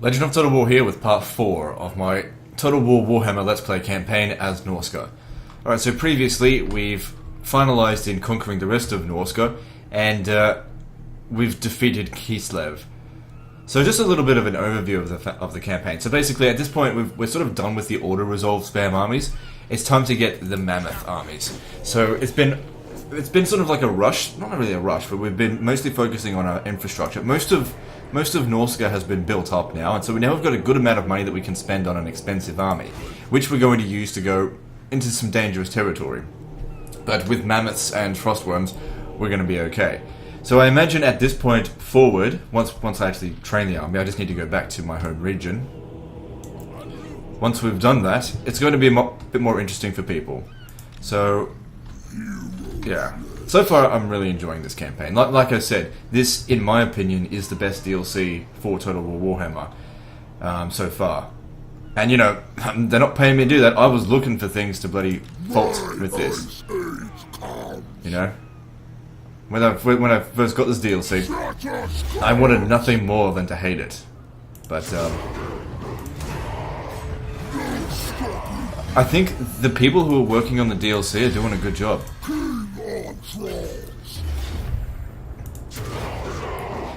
Legend of Total War here with part 4 of my Total War Warhammer Let's Play campaign as Norsca. Alright, so previously we've finalised in conquering the rest of Norsca, and we've defeated Kislev. So just a little bit of an overview of the campaign. So basically at this point we're sort of done with the auto-resolve spam armies. It's time to get the mammoth armies. So it's been sort of like a rush, not really a rush, but we've been mostly focusing on our infrastructure. Most of Norsca has been built up now, and so now we've got a good amount of money that we can spend on an expensive army, which we're going to use to go into some dangerous territory. But with mammoths and frostworms, we're going to be okay. So I imagine at this point forward, once I actually train the army, I just need to go back to my home region. Once we've done that, it's going to be a bit more interesting for people. So, yeah. So far, I'm really enjoying this campaign. Like I said, this, in my opinion, is the best DLC for Total War Warhammer so far. And, you know, they're not paying me to do that. I was looking for things to bloody fault with this. You know? When I first got this DLC, I wanted nothing more than to hate it. But, I think the people who are working on the DLC are doing a good job.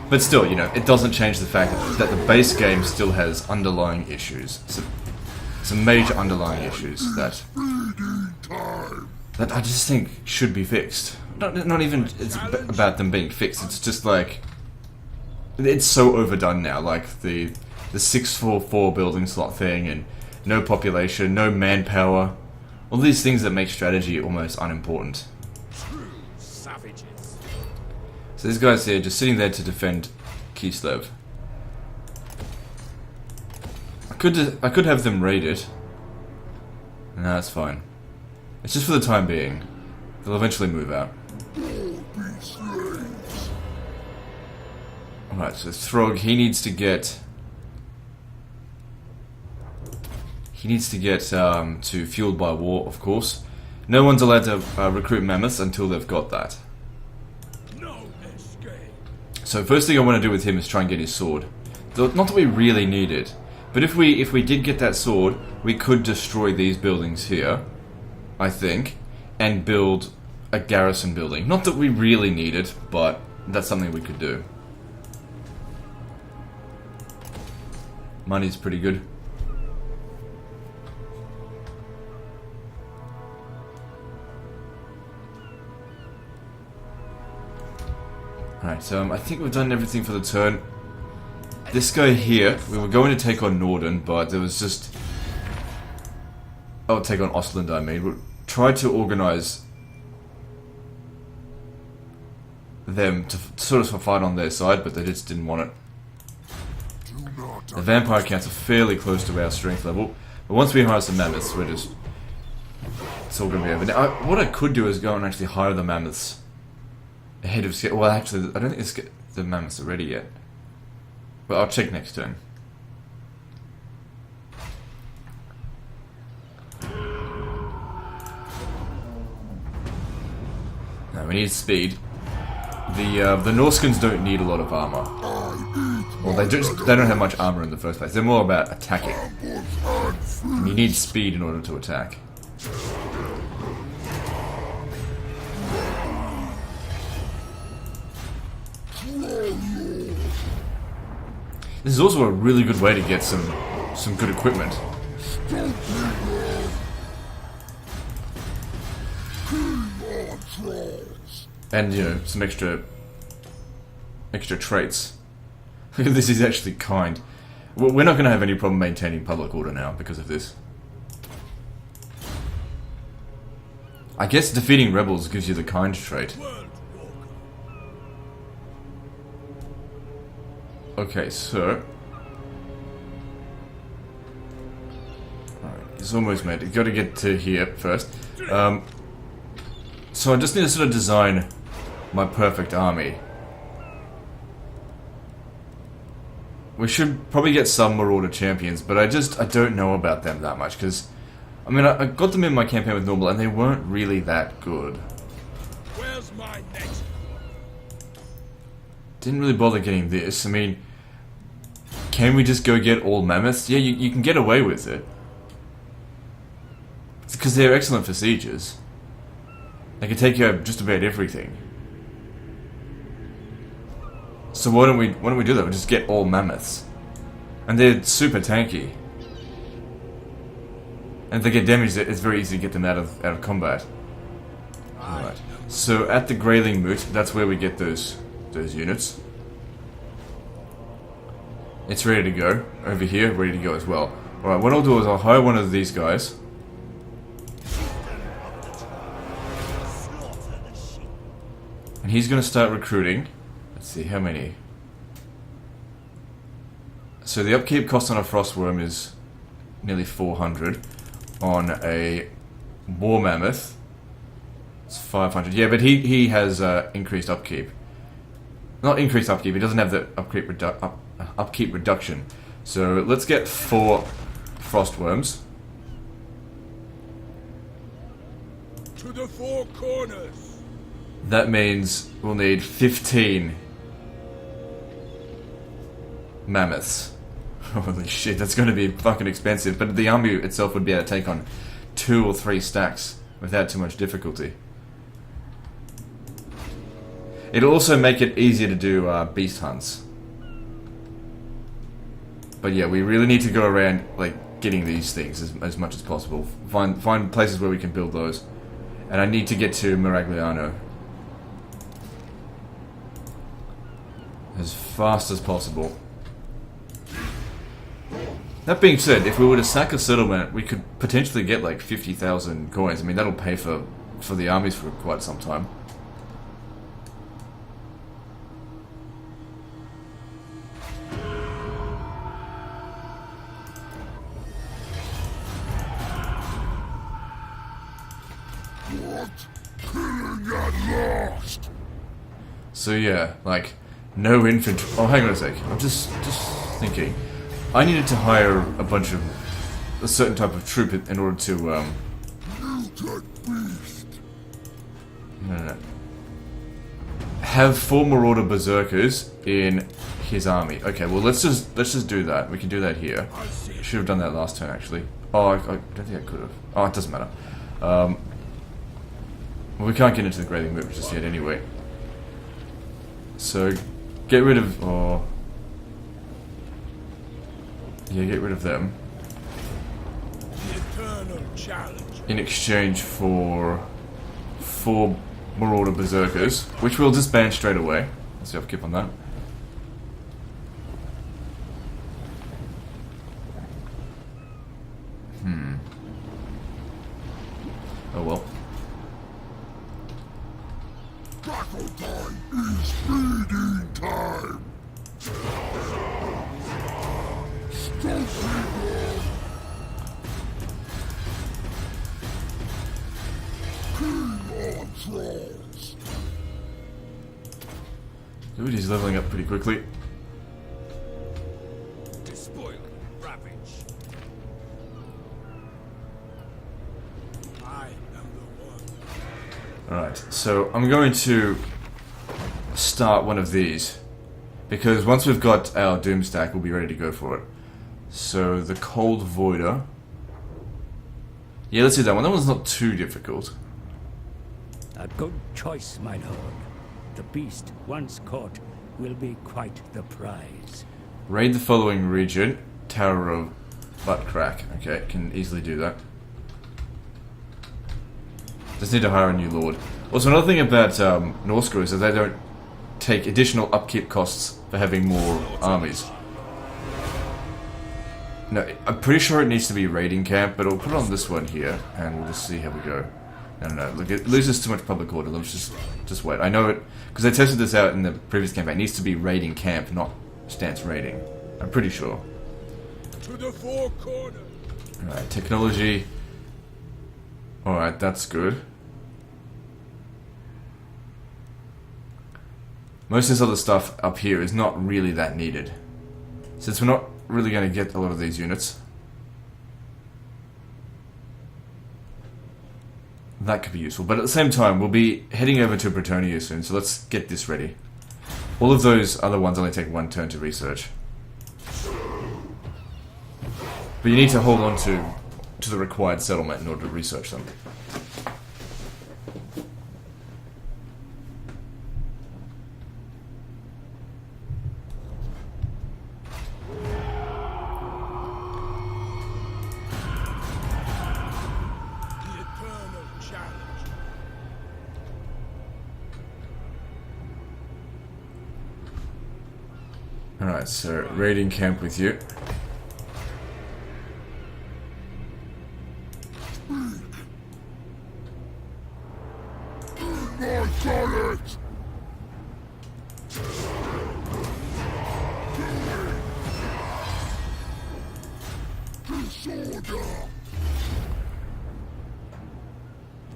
But still, you know, it doesn't change the fact that the base game still has underlying issues. Some major underlying issues that I just think should be fixed. Not even it's about them being fixed, it's just like, it's so overdone now, like the 644 building slot thing, and no population, no manpower, all these things that make strategy almost unimportant. So this guy's here just sitting there to defend Kislev. I could have them raid it. No, that's fine. It's just for the time being. They'll eventually move out. Alright, so Throg, he needs to get to Fueled by War, of course. No one's allowed to recruit mammoths until they've got that. So first thing I want to do with him is try and get his sword. Not that we really need it, but if we did get that sword, we could destroy these buildings here, I think, and build a garrison building. Not that we really need it, but that's something we could do. Money's pretty good. Alright, so I think we've done everything for the turn. This guy here, we were going to take on Norden, but there was just... Oh, take on Ostland, I mean. We tried to organize them to sort of fight on their side, but they just didn't want it. The vampire counts are fairly close to our strength level, but once we hire some mammoths, we're just... It's all going to be over. Now, what I could do is go and actually hire the mammoths ahead of scale. Well, actually, I don't think the mammoths are ready yet. But I'll check next turn. Now we need speed. The Norscans don't need a lot of armor. Well, they don't have much armor in the first place. They're more about attacking. And you need speed in order to attack. This is also a really good way to get some good equipment. And, you know, some extra traits. This is actually kind. We're not going to have any problem maintaining public order now because of this. I guess defeating rebels gives you the kind trait. Okay, so... Alright, it's almost made. You've got to get to here first. So I just need to sort of design my perfect army. We should probably get some Marauder champions, but I don't know about them that much, because... I mean, I got them in my campaign with normal, and they weren't really that good. Where's my next? Didn't really bother getting this. I mean... Can we just go get all mammoths? Yeah, you can get away with it. It's because they're excellent for sieges. They can take out just about everything. So why don't we do that? We just get all mammoths. And they're super tanky. And if they get damaged, it's very easy to get them out of combat. Alright. So at the Grayling Moot, that's where we get those units. It's ready to go. Over here, ready to go as well. Alright, what I'll do is I'll hire one of these guys. And he's going to start recruiting. Let's see, how many? So the upkeep cost on a Frostworm is nearly 400. On a War Mammoth, it's 500. Yeah, but he has increased upkeep. Not increased upkeep, he doesn't have the upkeep reduction. So let's get 4 Frostworms. To the 4 corners. That means we'll need 15 mammoths. Holy shit, that's going to be fucking expensive. But the army itself would be able to take on 2 or 3 stacks without too much difficulty. It'll also make it easier to do beast hunts. But yeah, we really need to go around like getting these things as much as possible. Find places where we can build those. And I need to get to Maragliano as fast as possible. That being said, if we were to sack a settlement, we could potentially get like 50,000 coins. I mean, that'll pay for the armies for quite some time. What? Killing at last. So yeah, like no infantry. Oh, hang on a sec. I'm just thinking. I needed to hire a certain type of troop in order to no. Have 4 Marauder Berserkers in his army. Okay, well let's just do that. We can do that here. Should have done that last turn actually. Oh, I don't think I could have. Oh, it doesn't matter. Well, we can't get into the Grayling Moot just yet anyway. So get rid of yeah, get rid of them. The eternal challenge. In exchange for 4 Marauder Berserkers, which we'll disband straight away. Let's see if I keep on that. Oh well. Battle time is feeding time. Dude, he's leveling up pretty quickly. Despoil, ravage. I am the one. Alright, so I'm going to start one of these. Because once we've got our Doom stack, we'll be ready to go for it. So, the Cold Voider. Yeah, let's do that one. That one's not too difficult. A good choice, my lord. The beast, once caught, will be quite the prize. Raid the following region. Tower of Buttcrack. Okay, can easily do that. Just need to hire a new lord. Also, another thing about Norsca is that they don't take additional upkeep costs for having more armies. No, I'm pretty sure it needs to be raiding camp, but I'll put it on this one here, and we'll just see how we go. No, look, it loses too much public order. Let's just wait. I know it, because I tested this out in the previous campaign. It needs to be raiding camp, not stance raiding. I'm pretty sure. To the 4 corners. Alright, technology. Alright, that's good. Most of this other stuff up here is not really that needed. Since we're not really going to get a lot of these units. That could be useful. But at the same time, we'll be heading over to Bretonnia soon, so let's get this ready. All of those other ones only take 1 turn to research. But you need to hold on to the required settlement in order to research them. The eternal challenge. Alright, so raiding camp with you. My turret! Disorder!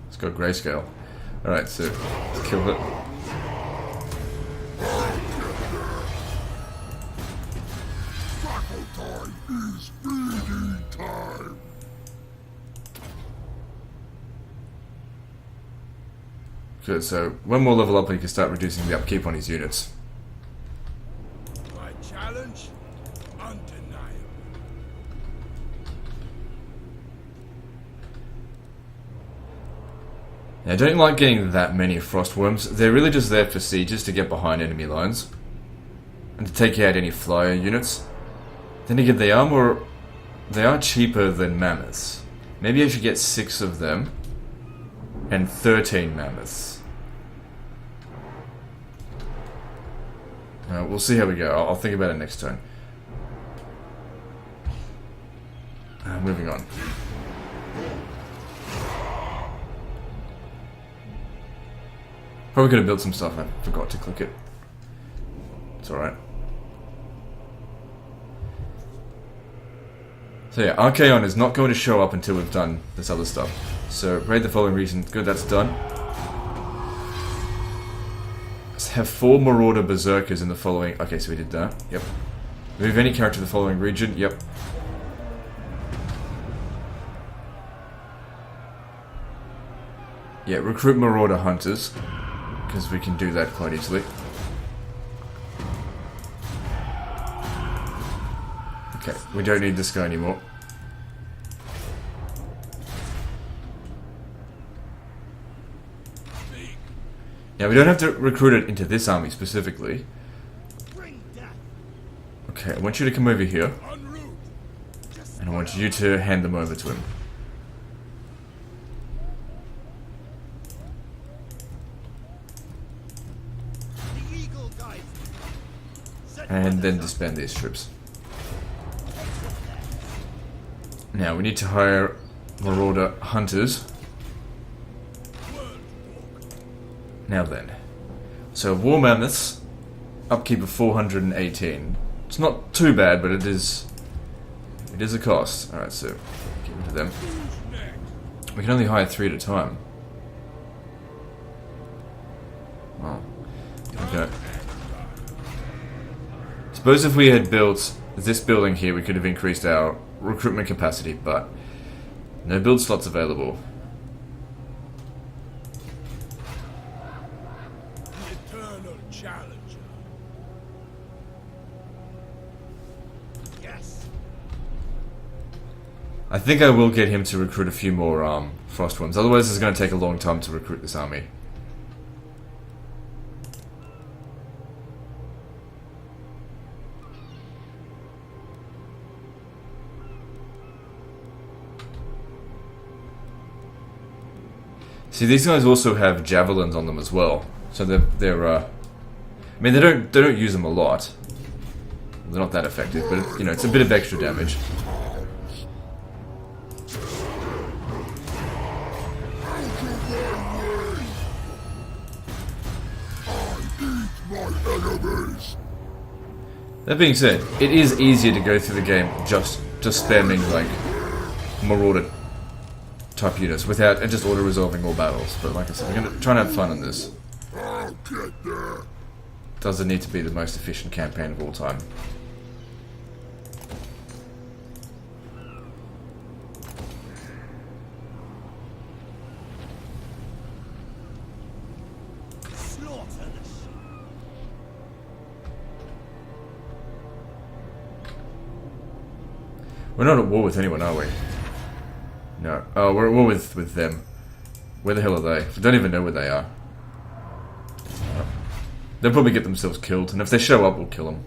Let's go grayscale. Alright, so let's kill it. Battle time is feeding time! Good, so one more level up and he can start reducing the upkeep on his units. My challenge? Undeniable. Yeah, I don't like getting that many frostworms. They're really just there for sieges to get behind enemy lines. And to take out any flyer units. Then again, they are cheaper than mammoths. Maybe I should get 6 of them. And 13 mammoths. We'll see how we go. I'll think about it next turn. Moving on. Probably could have built some stuff. I forgot to click it. It's alright. So yeah, Archaon is not going to show up until we've done this other stuff. So, raid the following region. Good, that's done. Let's have 4 Marauder Berserkers in the following... Okay, so we did that. Yep. Move any character to the following region. Yep. Yeah, recruit Marauder Hunters. Because we can do that quite easily. Okay, we don't need this guy anymore. Now, we don't have to recruit it into this army specifically. Okay, I want you to come over here. And I want you to hand them over to him. And then disband these troops. Now, we need to hire Marauder Hunters. Now then. So, War Mammoths, upkeep of 418. It's not too bad, but it is a cost. Alright, so, get rid of them. We can only hire 3 at a time. Well, okay. Suppose if we had built this building here, we could have increased our recruitment capacity, but no build slots available. The eternal challenger. Yes. I think I will get him to recruit a few more Frostworms, otherwise it's going to take a long time to recruit this army. See, these guys also have javelins on them as well, so they're I mean, they don't use them a lot. They're not that effective, but you know, it's a bit of extra damage. That being said, it is easier to go through the game just spamming like Marauder type units without and just auto resolving all battles. But like I said, we're gonna try and have fun on this. Doesn't need to be the most efficient campaign of all time. We're not at war with anyone, are we? No. Oh, we're at war with them. Where the hell are they? I don't even know where they are. They'll probably get themselves killed, and if they show up, we'll kill them.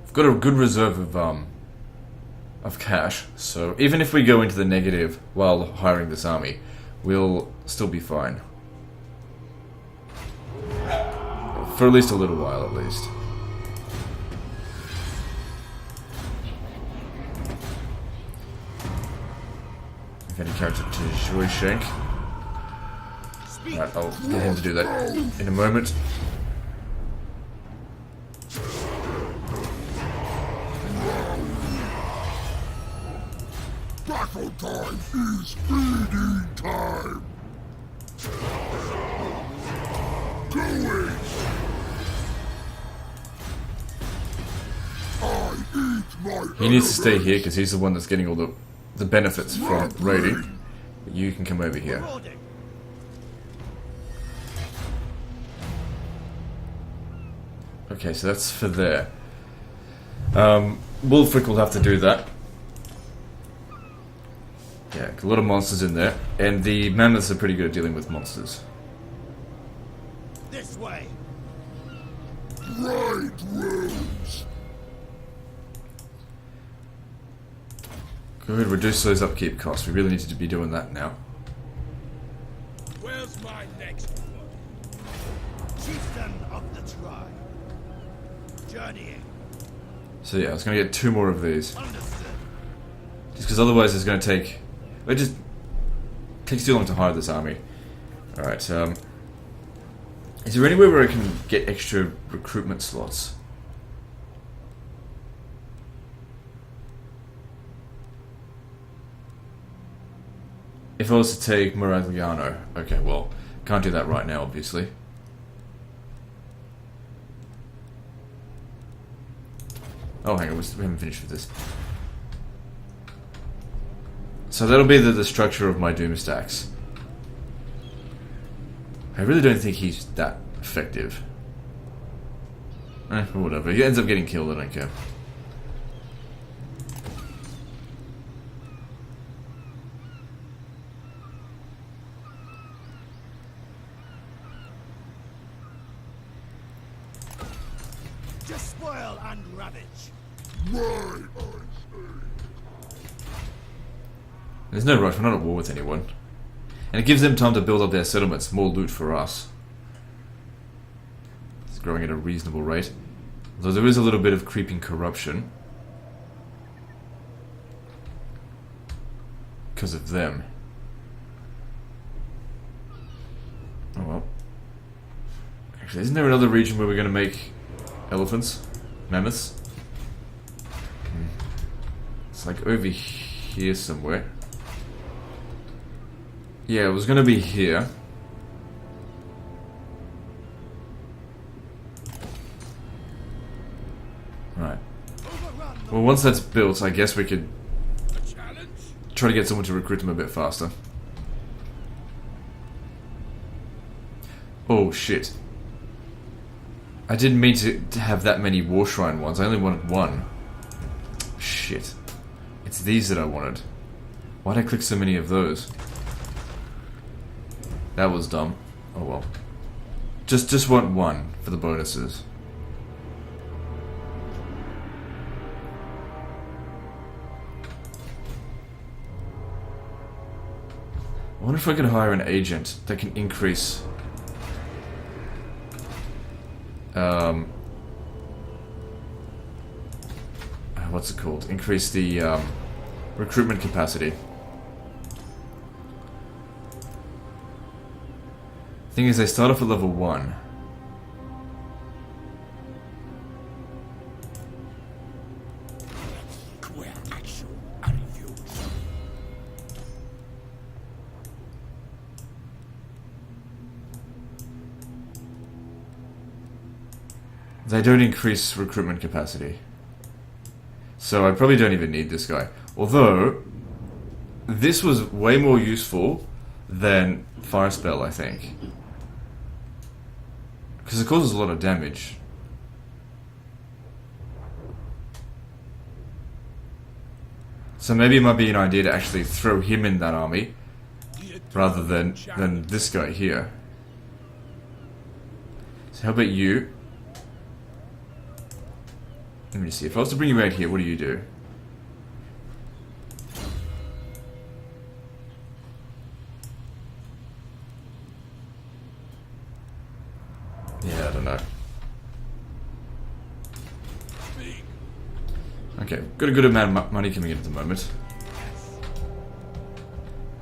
We've got a good reserve of cash, so even if we go into the negative while hiring this army, we'll still be fine. For at least a little while, at least. If any character to Joy Shank. Right, I'll get him to do that in a moment. Battle time is feeding time! Going! I eat my He needs to stay here because he's the one that's getting all the benefits from raiding. But you can come over here. Okay, so that's for there. Wolfric will have to do that. Yeah, a lot of monsters in there, and the mammoths are pretty good at dealing with monsters. This way! Right rooms! Go ahead, reduce those upkeep costs. We really need to be doing that now. Where's my next one? Chieftain of the tribe. Journeying. So yeah, I was going to get 2 more of these. Understood. Just because otherwise it's going to take... It just takes too long to hire this army. Alright, is there anywhere where I can get extra recruitment slots? If I was to take Maragliano... Okay, well, can't do that right now, obviously. Oh, hang on, we haven't finished with this. So that'll be the structure of my Doom stacks. I really don't think he's that effective. Whatever. He ends up getting killed, I don't care. Just spoil and ravage. My There's no rush, we're not at war with anyone. And it gives them time to build up their settlements, more loot for us. It's growing at a reasonable rate. Although there is a little bit of creeping corruption. Because of them. Oh well. Actually, isn't there another region where we're going to make elephants? Mammoths? It's like over here somewhere. Yeah, it was going to be here. Right. Well, once that's built, I guess we could try to get someone to recruit them a bit faster. Oh, shit. I didn't mean to have that many War Shrine ones. I only wanted 1. Shit. It's these that I wanted. Why'd I click so many of those? That was dumb. Oh well. Just want 1 for the bonuses. I wonder if I could hire an agent that can increase what's it called? Increase the recruitment capacity. Thing is, they start off at level 1. where action are you? They don't increase recruitment capacity. So I probably don't even need this guy. Although, this was way more useful than Fire Spell, I think. Because it causes a lot of damage. So maybe it might be an idea to actually throw him in that army rather than this guy here. So how about you? Let me see. If I was to bring you out here, what do you do? Yeah, I don't know. Okay, got a good amount of money coming in at the moment.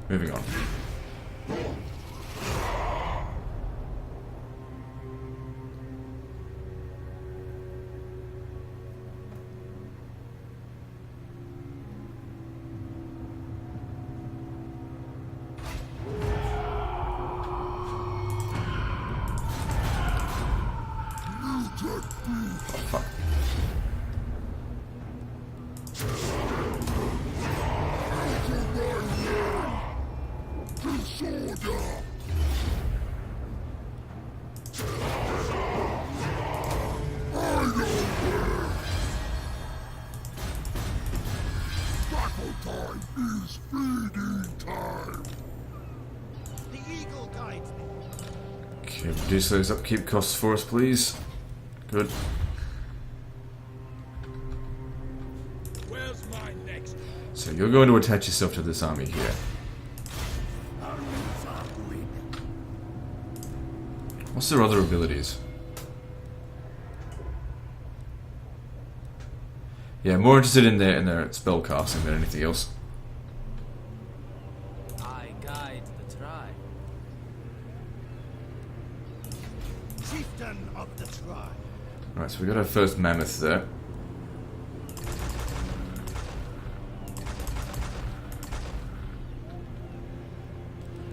Moving on. Oh, fuck. Battle time is feeding time. The eagle guides me. Okay, reduce those upkeep costs for us, please. Good. Where's my next? So you're going to attach yourself to this army here. What's their other abilities? Yeah, more interested in their spell casting than anything else. I guide the tribe. Chieftain of the tribe. Alright, so we got our first mammoth there.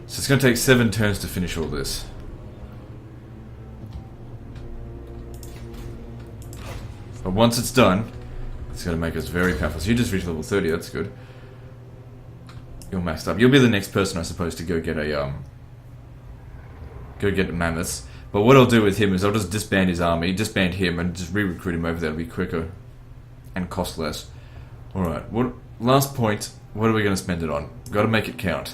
So it's going to take 7 turns to finish all this. But once it's done, it's going to make us very powerful. So you just reached level 30, that's good. You're maxed up. You'll be the next person, I suppose, to go get a mammoths. But what I'll do with him is I'll just disband his army, disband him, and just re-recruit him over there. It'll be quicker and cost less. Alright, what last point, what are we going to spend it on? Got to make it count.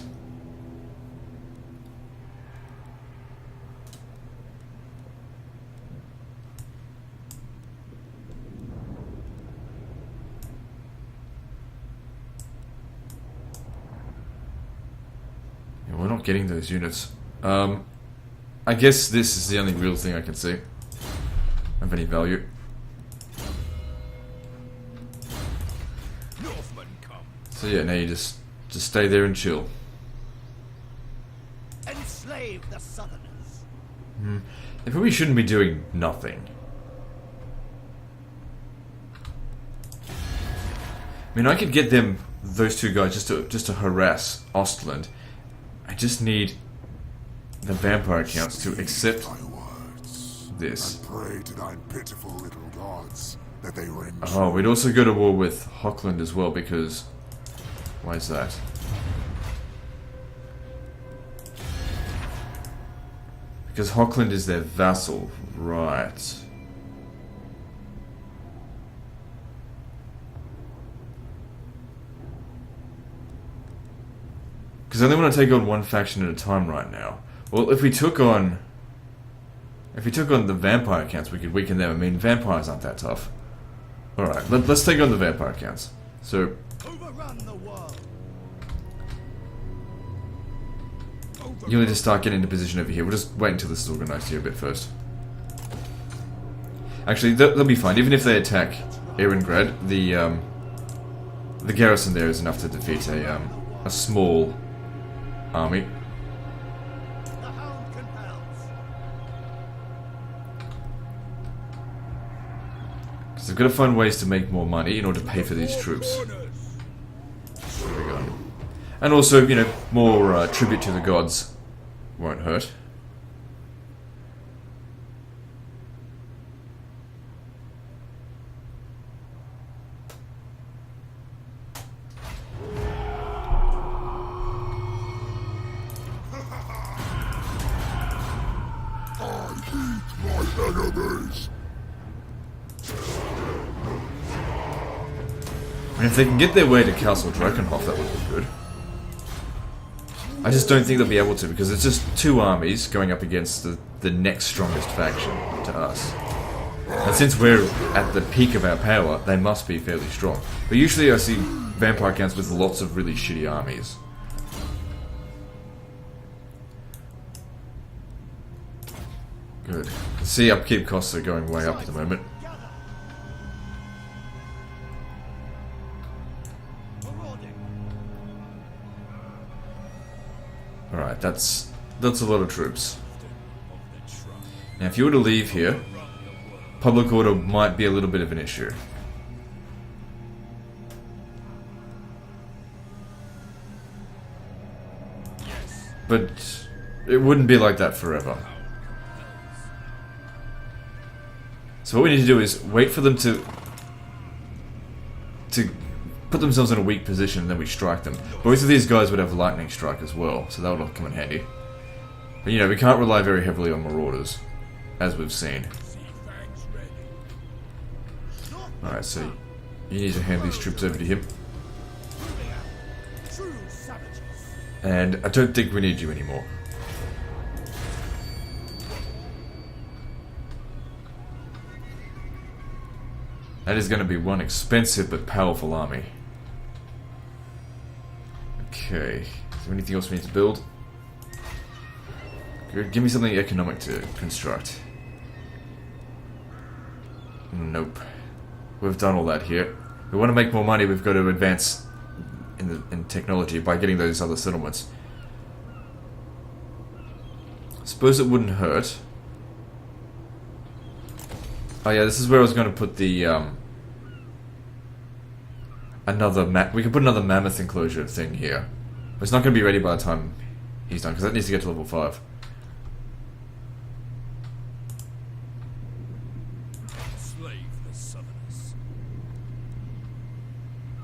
Yeah, we're not getting those units. I guess this is the only real thing I can see of any value. Northmen come. So yeah, now you just stay there and chill. Enslave the southerners. They probably shouldn't be doing nothing. I mean, I could get them, those two guys, just to harass Ostland. I just need the vampire counts to accept Thy words, this. and pray to thine pitiful little gods that they ring Oh, we'd also go to war with Hochland as well, because... Why is that? Because Hochland is their vassal, right. Because I only want to take on one faction at a time right now. Well, if we took on the vampire counts, we could weaken them. I mean, vampires aren't that tough. Alright, let's take on the vampire counts. So, Overrun the world. you'll need to start getting into position over here. We'll just wait until this is organized here a bit first. Actually, they'll be fine. Even if they attack Erengrad, the garrison there is enough to defeat a small army. The hound compels. Because they've got to find ways to make more money in order to pay for these troops. There we go. And also, you know, more tribute to the gods won't hurt. enemies. And if they can get their way to Castle Drakenhof, that would be good. I just don't think they'll be able to, because it's just two armies going up against the next strongest faction to us. And since we're at the peak of our power, they must be fairly strong. But usually I see vampire counts with lots of really shitty armies. Good. See, upkeep costs are going way up at the moment. Alright, that's a lot of troops. Now if you were to leave here, public order might be a little bit of an issue. But it wouldn't be like that forever. So what we need to do is wait for them to put themselves in a weak position, and then we strike them. Both of these guys would have lightning strike as well, so that would all come in handy. But you know, we can't rely very heavily on marauders, as we've seen. Alright, so you need to hand these troops over to him. And I don't think we need you anymore. That is going to be one expensive but powerful army. Okay, is there anything else we need to build? Good. Give me something economic to construct. Nope. We've done all that here. We want to make more money, we've got to advance in technology by getting those other settlements. I suppose it wouldn't hurt. Oh yeah, this is where I was going to put the we could put another mammoth enclosure thing here. But it's not going to be ready by the time he's done, because that needs to get to level 5.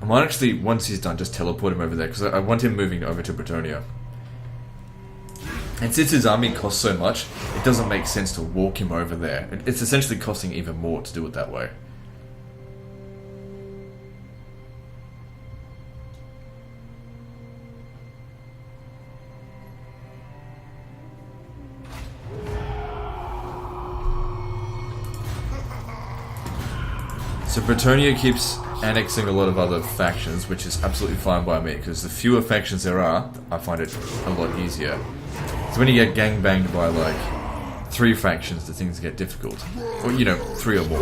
I might actually, once he's done, just teleport him over there, because I want him moving over to Bretonnia. And since his army costs so much, it doesn't make sense to walk him over there. It's essentially costing even more to do it that way. So Bretonnia keeps annexing a lot of other factions, which is absolutely fine by me, because the fewer factions there are, I find it a lot easier. So when you get gangbanged by like 3 factions, the things get difficult. Or, you know, 3 or more.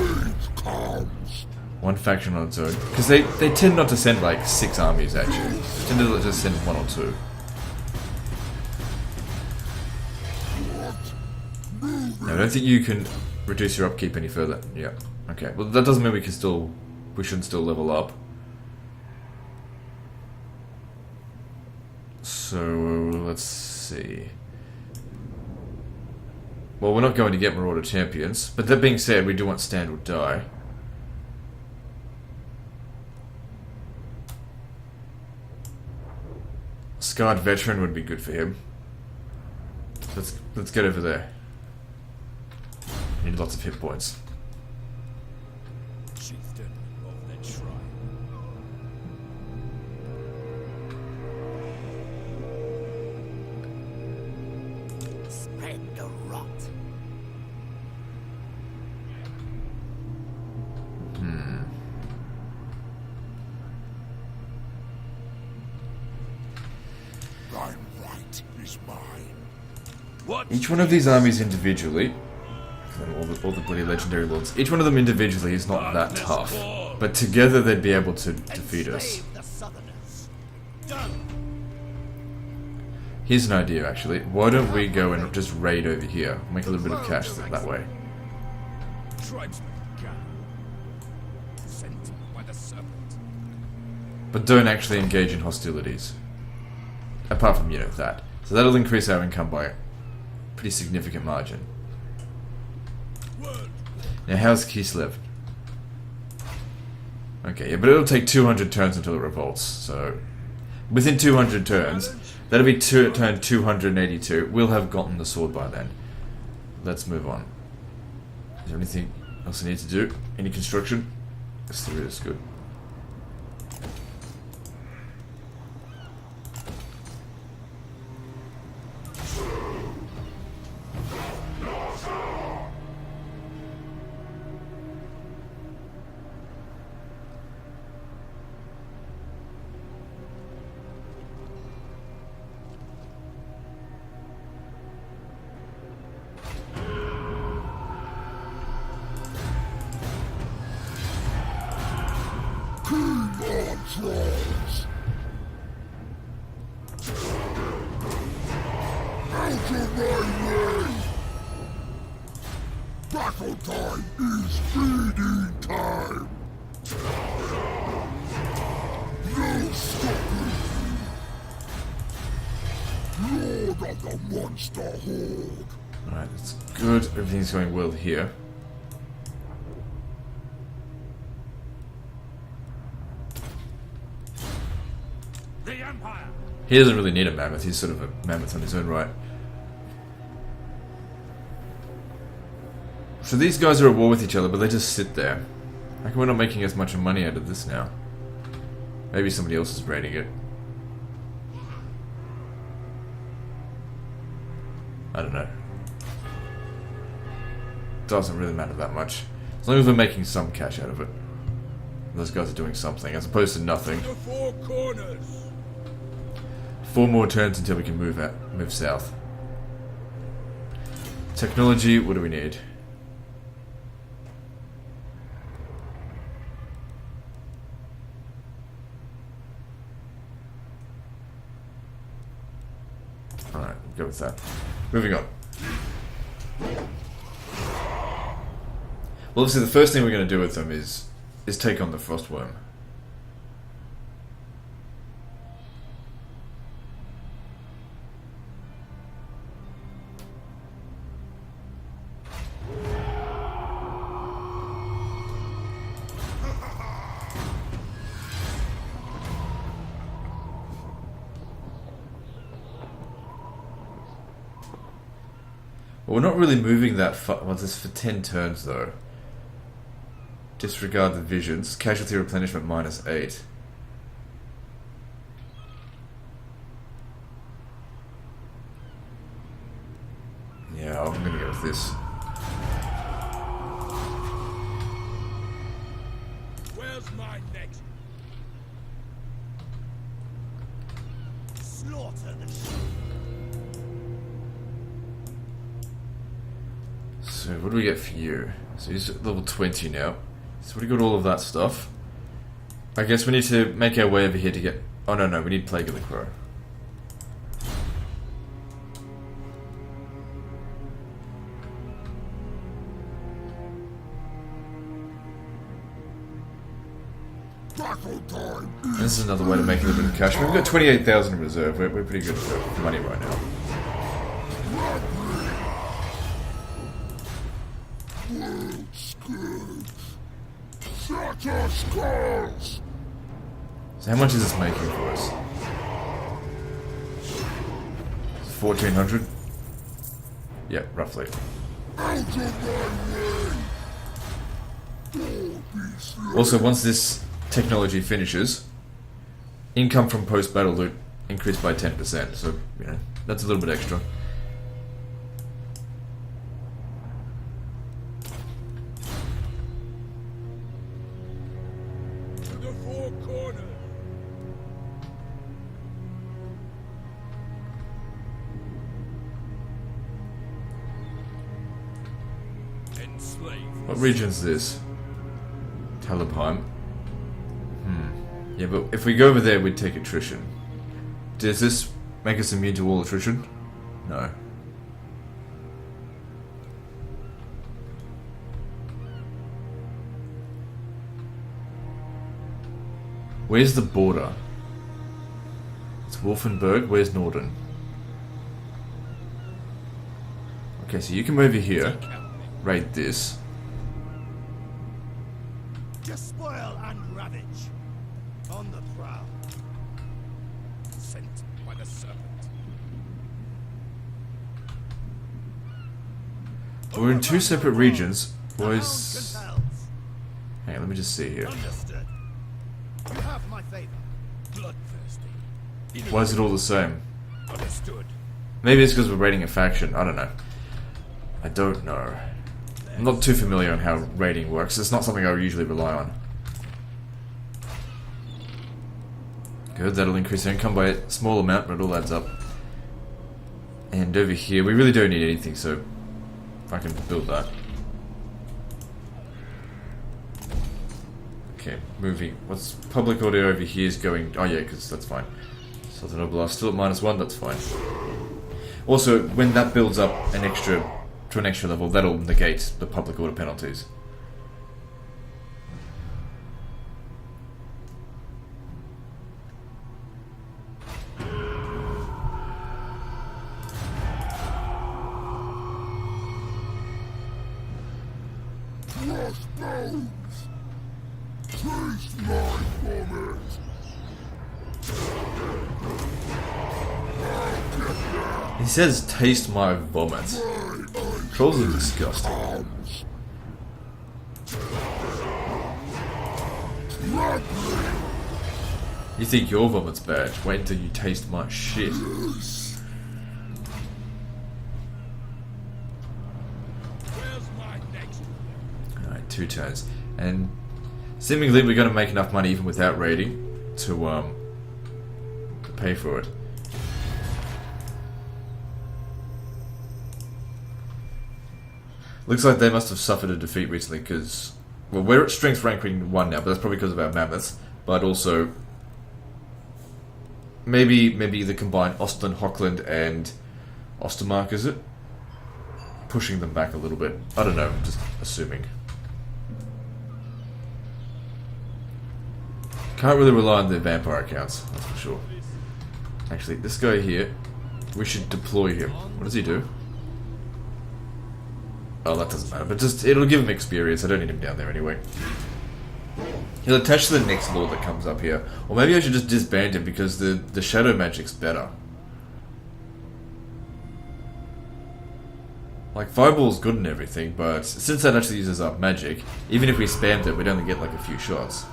1 faction on its own. Because they tend not to send like 6 armies at you. They tend to just send 1 or 2. No, I don't think you can reduce your upkeep any further. Yeah. Okay. Well, that doesn't mean we shouldn't still level up. So let's see. Well, we're not going to get Marauder champions, but that being said, we do want Stand or Die. Scarred Veteran would be good for him. Let's get over there. Need lots of hit points. Chieftain of the tribe. Spread the rot. Thy right is mine. What? Each one of these armies individually, all the bloody legendary lords, each one of them individually is not that tough, but together they'd be able to defeat us. Enslave the Southerners. Done. Here's an idea, actually. Why don't we go and just raid over here, make a little bit of cash that way. Tribesmen gather. Sent by the serpent. But don't actually engage in hostilities. Apart from, you know, that. So that'll increase our income by a pretty significant margin. Now, how's Kislev? Okay, yeah, but it'll take 200 turns until it revolts, so... Within 200 turns, that'll be turn 282. We'll have gotten the sword by then. Let's move on. Is there anything else I need to do? Any construction? Yes, there is. Good. Trolls! Out of my way! Battle time is feeding time! No stopping me! Lord of the Monster Horde! Alright, that's good. Everything's going well here. The Empire! He doesn't really need a mammoth, he's sort of a mammoth on his own right. So these guys are at war with each other, but they just sit there. How come we're not making as much money out of this now? Maybe somebody else is raiding it. I don't know. Doesn't really matter that much. As long as we're making some cash out of it. Those guys are doing something, as opposed to nothing. The four corners! 4 more turns until we can move south. Technology, what do we need? Alright, go with that. Moving on. Well, obviously the first thing we're going to do with them is take on the Frostworm. Well, we're not really moving that far. Well, this is for 10 turns, though. Disregard the visions. Casualty replenishment -8. Yeah, I'm gonna go with this. Where's my next? Slaughter the sheep! So, what do we get for you? So, he's at level 20 now. So, we got all of that stuff. I guess we need to make our way over here to get... Oh, no, we need Plague of the Crow. Battle time! This is another way to make a little bit of cash. We've got 28,000 in reserve. We're pretty good for money right now. World Scourge! Shatter skulls! So how much is this making for us? 1,400? Yeah, roughly. Out of my way! All be slain! Also, once this technology finishes, income from post-battle loot increased by 10%. So, you know, that's a little bit extra. To the four corners! Enslave! What region's this? Talabheim. Yeah, but if we go over there, we'd take attrition. Does this make us immune to all attrition? No. Where's the border? It's Wolfenburg. Where's Norden? Okay, so you come over here, raid this. Despoil and ravage! On the prowl! Sent by the serpent! We're in 2 separate regions. Boys. compels. Hang on, let me just see here. Understood. You have my favor. Bloodthirsty. Why is it all the same? Understood. Maybe it's because we're raiding a faction. I don't know. I don't know. I'm not too familiar on how raiding works. It's not something I usually rely on. Good, that'll increase income by a small amount, but it all adds up. And over here, we really don't need anything, so I can build that. Okay, moving. What's public audio over here is going... Oh yeah, because that's fine. Southern Oblast still at -1, that's fine. Also, when that builds up to an extra level, that'll negate the public order penalties. Crossbones! Taste my vomit! He says, taste my vomit. Trolls are disgusting. You think your vomit's bad? Wait until you taste my shit. Where's my next? Alright, 2 turns. And seemingly we're gonna make enough money even without raiding to pay for it. Looks like they must have suffered a defeat recently because, well, we're at strength ranking 1 now, but that's probably because of our mammoths. But also, maybe the combined Ostland, Hockland, and Ostermark, is it? Pushing them back a little bit. I don't know, I'm just assuming. Can't really rely on the vampire accounts, that's for sure. Actually, this guy here, we should deploy him. What does he do? Oh, that doesn't matter, but just, it'll give him experience. I don't need him down there anyway. He'll attach to the next lord that comes up here. Or maybe I should just disband him because the shadow magic's better. Like, Fireball's good and everything, but since that actually uses up magic, even if we spammed it, we'd only get like a few shots.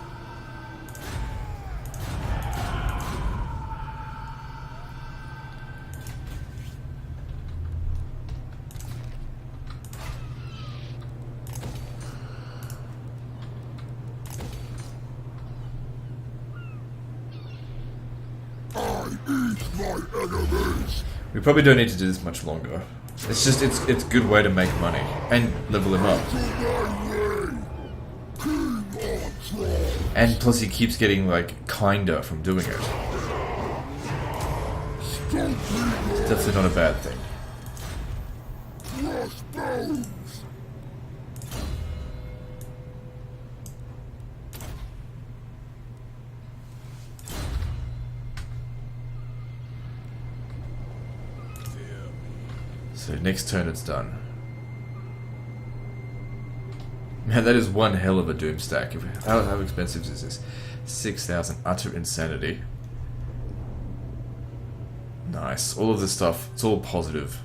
We probably don't need to do this much longer. It's just, it's a good way to make money. And level him up. And plus he keeps getting, like, kinder from doing it. It's definitely not a bad thing. So next turn it's done. Man, that is one hell of a doom stack. How expensive is this? 6,000. Utter insanity. Nice. All of this stuff, it's all positive.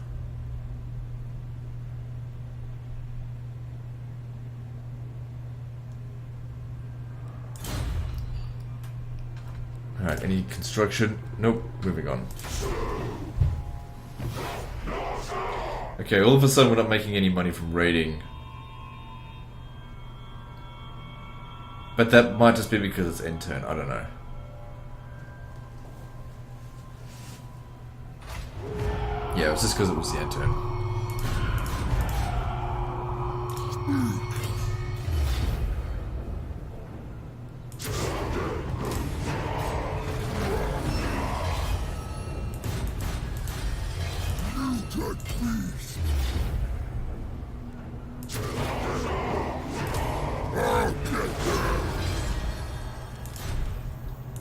Alright, any construction? Nope. Moving on. Okay, all of a sudden we're not making any money from raiding. But that might just be because it's end turn, I don't know. Yeah, it's just because it was the end turn.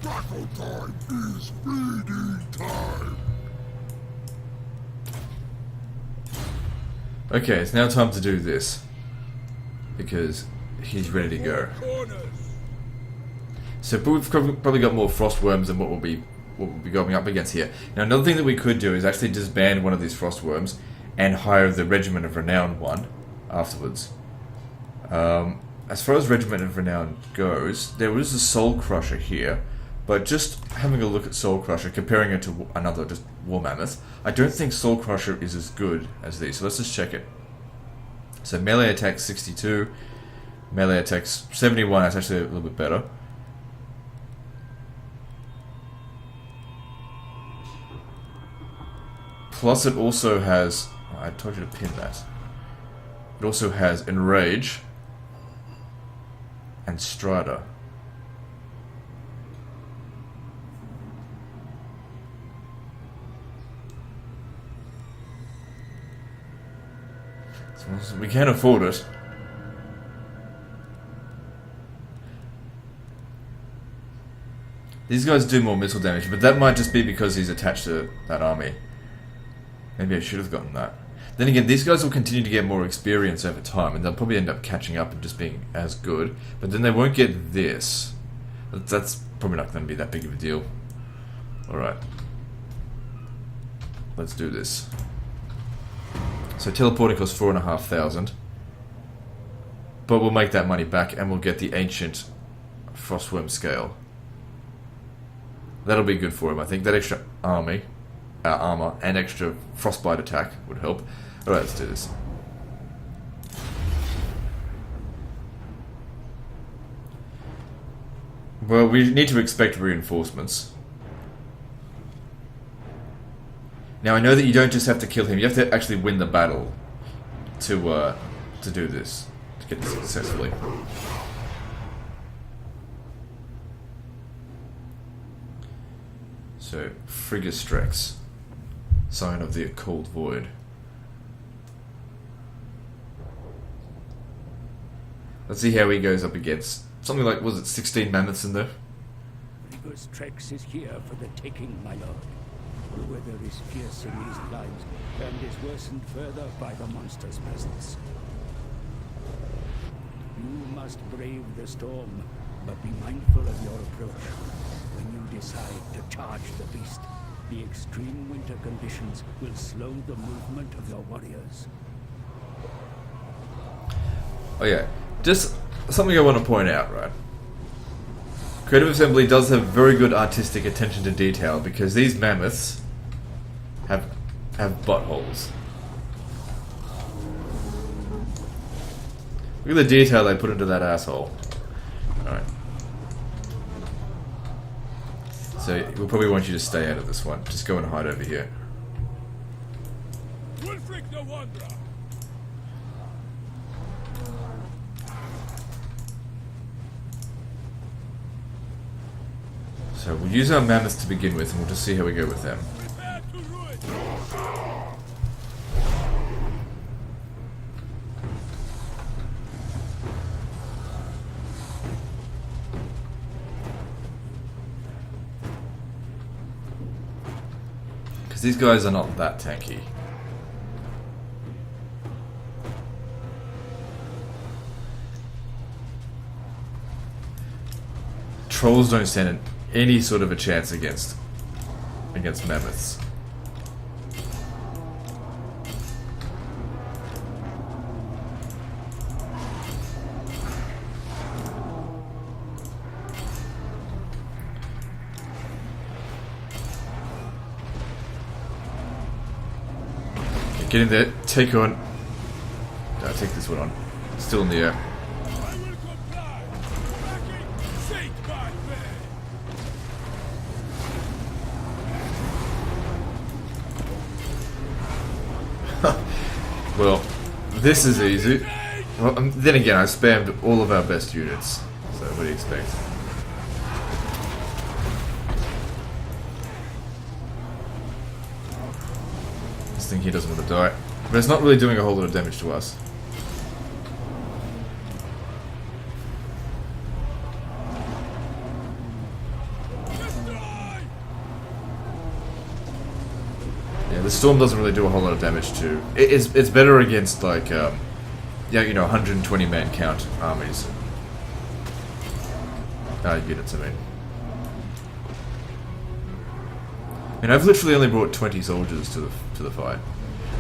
Battle time is feeding time. Okay, it's now time to do this. Because he's ready to go. So we've probably got more frost worms than what we'll be going up against here. Now another thing that we could do is actually disband one of these frost worms and hire the Regiment of Renown one afterwards. As far as Regiment of Renown goes, there is a Soul Crusher here, but just having a look at Soul Crusher, comparing it to another just War Mammoth, I don't think Soul Crusher is as good as these, so let's just check it. So melee attack 62, melee attack 71, that's actually a little bit better. Plus it also has, oh, I told you to pin that. It also has Enrage and Strider. So we can afford it. These guys do more missile damage, but that might just be because he's attached to that army. Maybe I should have gotten that. Then again, these guys will continue to get more experience over time, and they'll probably end up catching up and just being as good. But then they won't get this. That's probably not going to be that big of a deal. Alright. Let's do this. So teleporting costs 4,500. But we'll make that money back, and we'll get the ancient Frostworm scale. That'll be good for him, I think. That extra armor and extra frostbite attack would help. Alright, let's do this. Well, we need to expect reinforcements. Now, I know that you don't just have to kill him, you have to actually win the battle to do this, to get this successfully. So, Frigastrex, sign of the occult void. Let's see how he goes up against something like, was it 16 mammoths in there? Frigastrex is here for the taking, my lord. The weather is fierce in these climes, and is worsened further by the monster's presence. You must brave the storm, but be mindful of your approach. When you decide to charge the beast, the extreme winter conditions will slow the movement of your warriors. Oh yeah, just something I want to point out, right? Creative Assembly does have very good artistic attention to detail, because these mammoths have buttholes. Look at the detail they put into that asshole. Alright. So we'll probably want you to stay out of this one. Just go and hide over here. Wulfric the Wanderer. So we'll use our mammoths to begin with, and we'll just see how we go with them. Prepare to ruin. Because these guys are not that tanky. Trolls don't stand any sort of a chance against mammoths. Okay, get in there, take on. Take this one on. Still in the air. I will comply. Backing, sate by fair. Well, this is easy. Well, then again, I spammed all of our best units. So, what do you expect? This thing here doesn't want to die. But it's not really doing a whole lot of damage to us. Yeah, the storm doesn't really do a whole lot of damage to. It's better against like, yeah, you know, 120 man count armies. Units, I mean. And I've literally only brought 20 soldiers to the fight.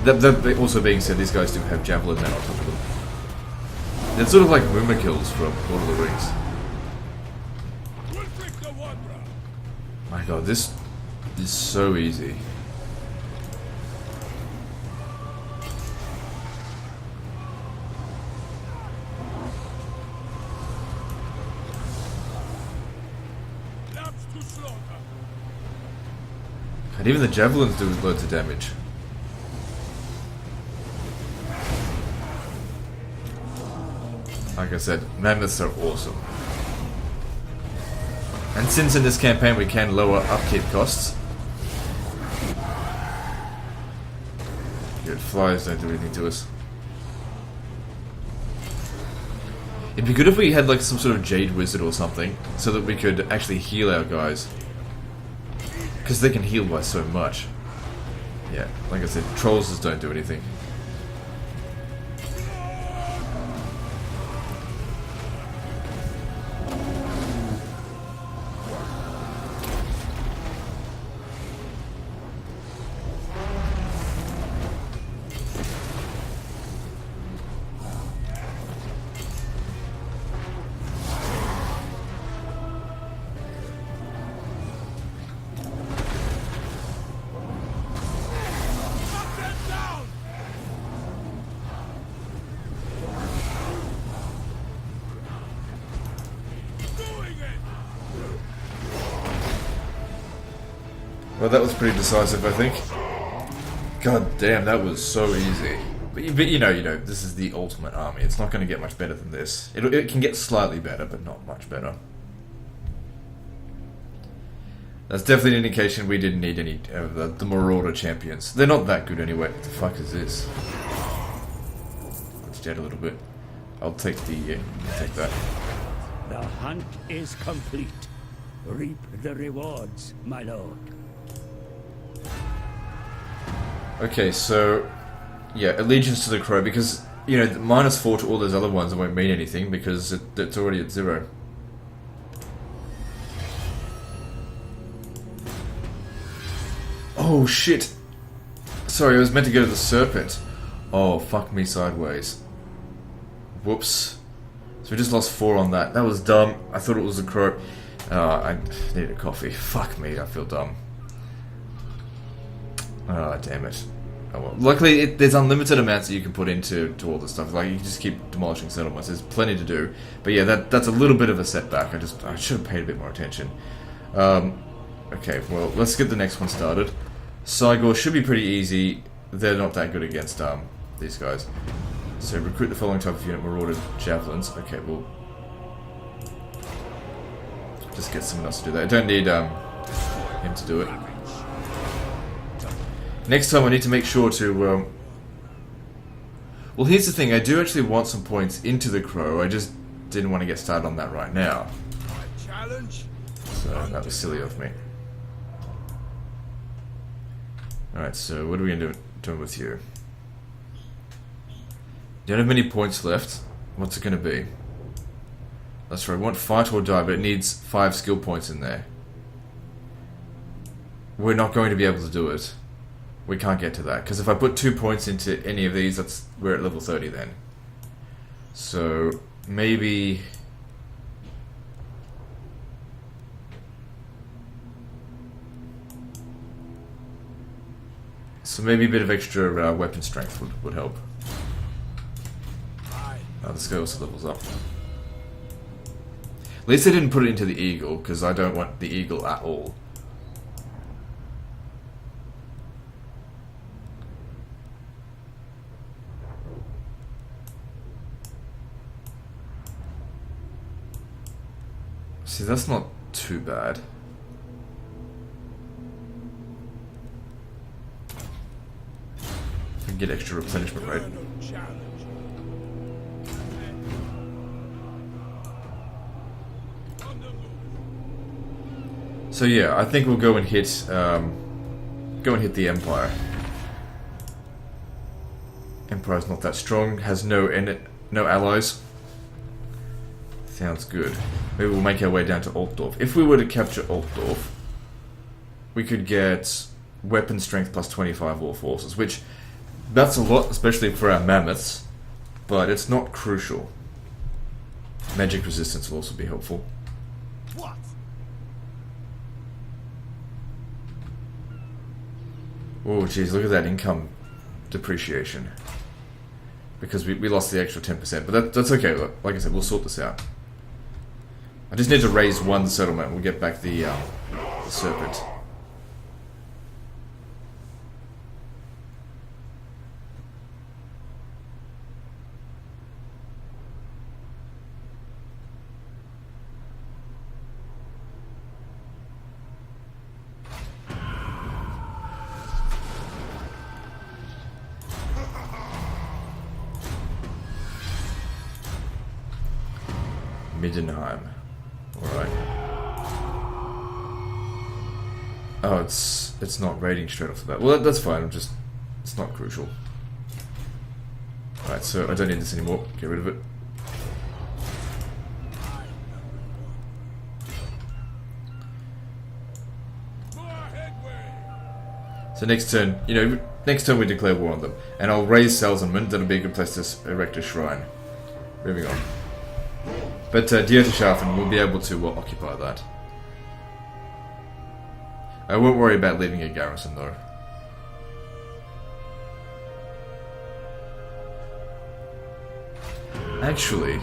That also being said, these guys do have javelin men on top of them. It's sort of like Moomer kills from Lord of the Rings. We'll flick the Wanderer. My god, this is so easy. Lambs to slaughter. And even the javelins do loads of damage. Like I said, mammoths are awesome. And since in this campaign we can lower upkeep costs. Good, flies don't do anything to us. It'd be good if we had like some sort of jade wizard or something, so that we could actually heal our guys. Because they can heal by so much. Yeah, like I said, trolls just don't do anything. Well, that was pretty decisive, I think. God damn, that was so easy. But you know, this is the ultimate army. It's not going to get much better than this. It can get slightly better, but not much better. That's definitely an indication we didn't need any of the Marauder champions. They're not that good anyway. What the fuck is this? Let's jet a little bit. I'll take take that. The hunt is complete. Reap the rewards, my lord. Okay, so yeah, allegiance to the crow, because -4 to all those other ones won't mean anything because it's already at 0. Oh shit! Sorry, I was meant to go to the serpent. Oh, fuck me sideways. Whoops. So we just lost 4 on that. That was dumb. I thought it was a crow. I need a coffee. Fuck me, I feel dumb. Oh, damn it. Oh well. Luckily, there's unlimited amounts that you can put into all this stuff. Like, you can just keep demolishing settlements. There's plenty to do. But yeah, that's a little bit of a setback. I should have paid a bit more attention. Okay, well, let's get the next one started. Cygor should be pretty easy. They're not that good against these guys. So recruit the following type of unit: Marauder Javelins. Okay, we'll just get someone else to do that. I don't need him to do it. Next time I need to make sure to well, here's the thing, I do actually want some points into the crow. I just didn't want to get started on that right now. Challenge. So that was silly of me. Alright, so what are we going to do with you? You don't have many points left. What's it going to be? That's right, we want fight or die, but it needs 5 skill points in there. We're not going to be able to do it. We can't get to that, because if I put 2 points into any of these, we're at level 30 then. So, maybe... So maybe a bit of extra weapon strength would help. Oh, this guy also levels up. At least I didn't put it into the eagle, because I don't want the eagle at all. See, that's not too bad. I can get extra replenishment rate. So yeah, I think we'll go and hit the Empire. Empire's not that strong, has no allies. Sounds good. Maybe we'll make our way down to Altdorf. If we were to capture Altdorf, we could get weapon strength plus 25 all forces, which that's a lot, especially for our mammoths, but it's not crucial. Magic resistance will also be helpful. What? Oh, geez, look at that income depreciation. Because we lost the extra 10%, but that's okay. Look, like I said, we'll sort this out. I just need to raise one settlement and we'll get back the serpent. Middenheim. Alright. Oh, it's not raiding straight off the bat. Well, that's fine. It's not crucial. Alright, so I don't need this anymore. Get rid of it. So next turn, next turn we declare war on them. And I'll raise Salzenman. That'll be a good place to erect a shrine. Moving on. But Dieterschaffen will be able to occupy that. I won't worry about leaving a garrison though. Actually,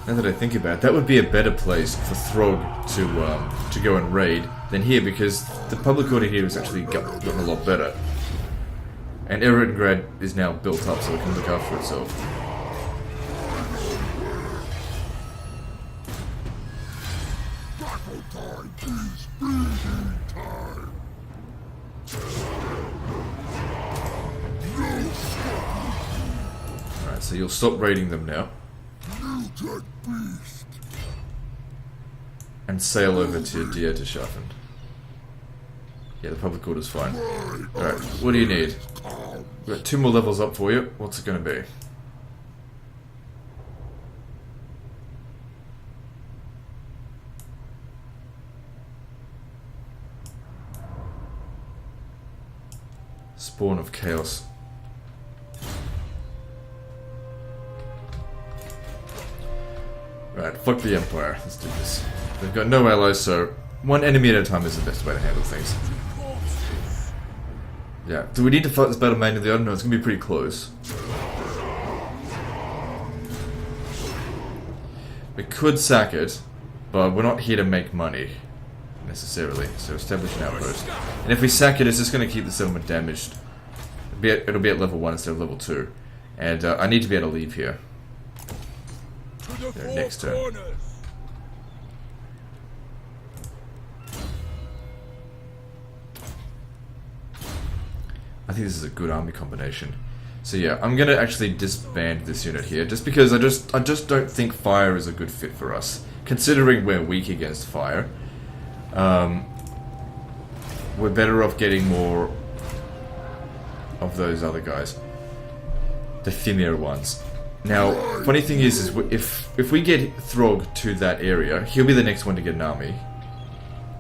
now that I think about it, that would be a better place for Throg to go and raid than here, because the public order here has actually gotten a lot better. And Erengrad is now built up so it can look after itself. Alright, so you'll stop raiding them now. And sail over to Dieterschaffen. Yeah, the public order's fine. Alright, what do you need? We've got 2 more levels up for you. What's it gonna be? Spawn of Chaos. Right, fuck the Empire. Let's do this. They've got no allies, so one enemy at a time is the best way to handle things. Yeah. Do we need to fight this battle manually? I don't know. It's gonna be pretty close. We could sack it, but we're not here to make money necessarily. So establish an outpost. And if we sack it, it's just gonna keep the settlement damaged. It'll be at level 1 instead of level 2. And I need to be able to leave here. There, next turn. I think this is a good army combination. So yeah, I'm gonna actually disband this unit here, just because I just don't think fire is a good fit for us. Considering we're weak against fire, we're better off getting more of those other guys, the Fimir ones. Now, funny thing is if we get Throg to that area, he'll be the next one to get an army.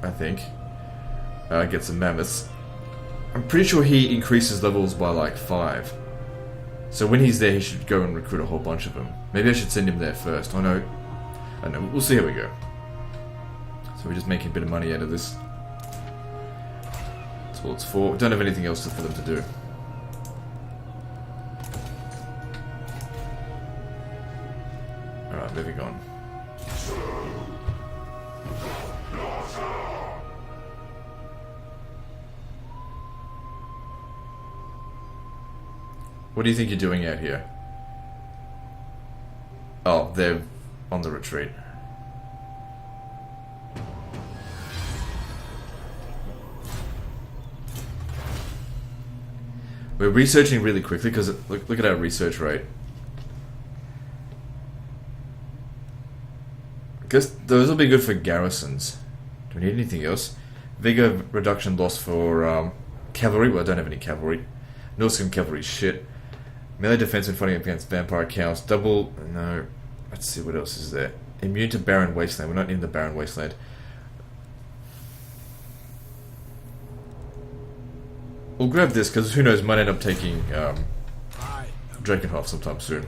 I think. Get some mammoths. I'm pretty sure he increases levels by like 5. So when he's there, he should go and recruit a whole bunch of them. Maybe I should send him there first. Oh no. I don't know. We'll see how we go. So we're just making a bit of money out of this. That's all it's for. We don't have anything else for them to do. Alright, moving on. What do you think you're doing out here? Oh, they're on the retreat. We're researching really quickly because look at our research rate. I guess those will be good for garrisons. Do we need anything else? Vigor reduction loss for cavalry. Well, I don't have any cavalry. Norscan cavalry shit. Melee defense when fighting against vampire cows. Double. No. Let's see what else is there. Immune to barren wasteland. We're not in the barren wasteland. We'll grab this because who knows, might end up taking Drakenhof sometime soon.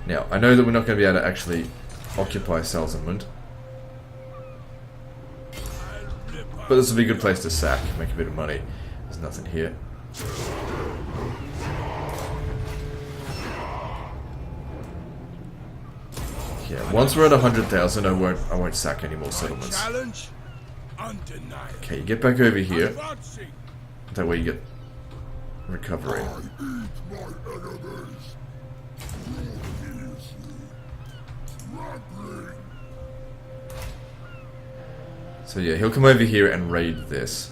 Now, I know that we're not going to be able to actually occupy Salzenland, but this will be a good place to sack, make a bit of money. There's nothing here. Yeah, once we're at 100,000, I won't sack any more settlements. Challenge undeniable. Okay, you get back over here. Advancing. That way you get recovery. I eat my enemies. Previously, trampling. So yeah, he'll come over here and raid this.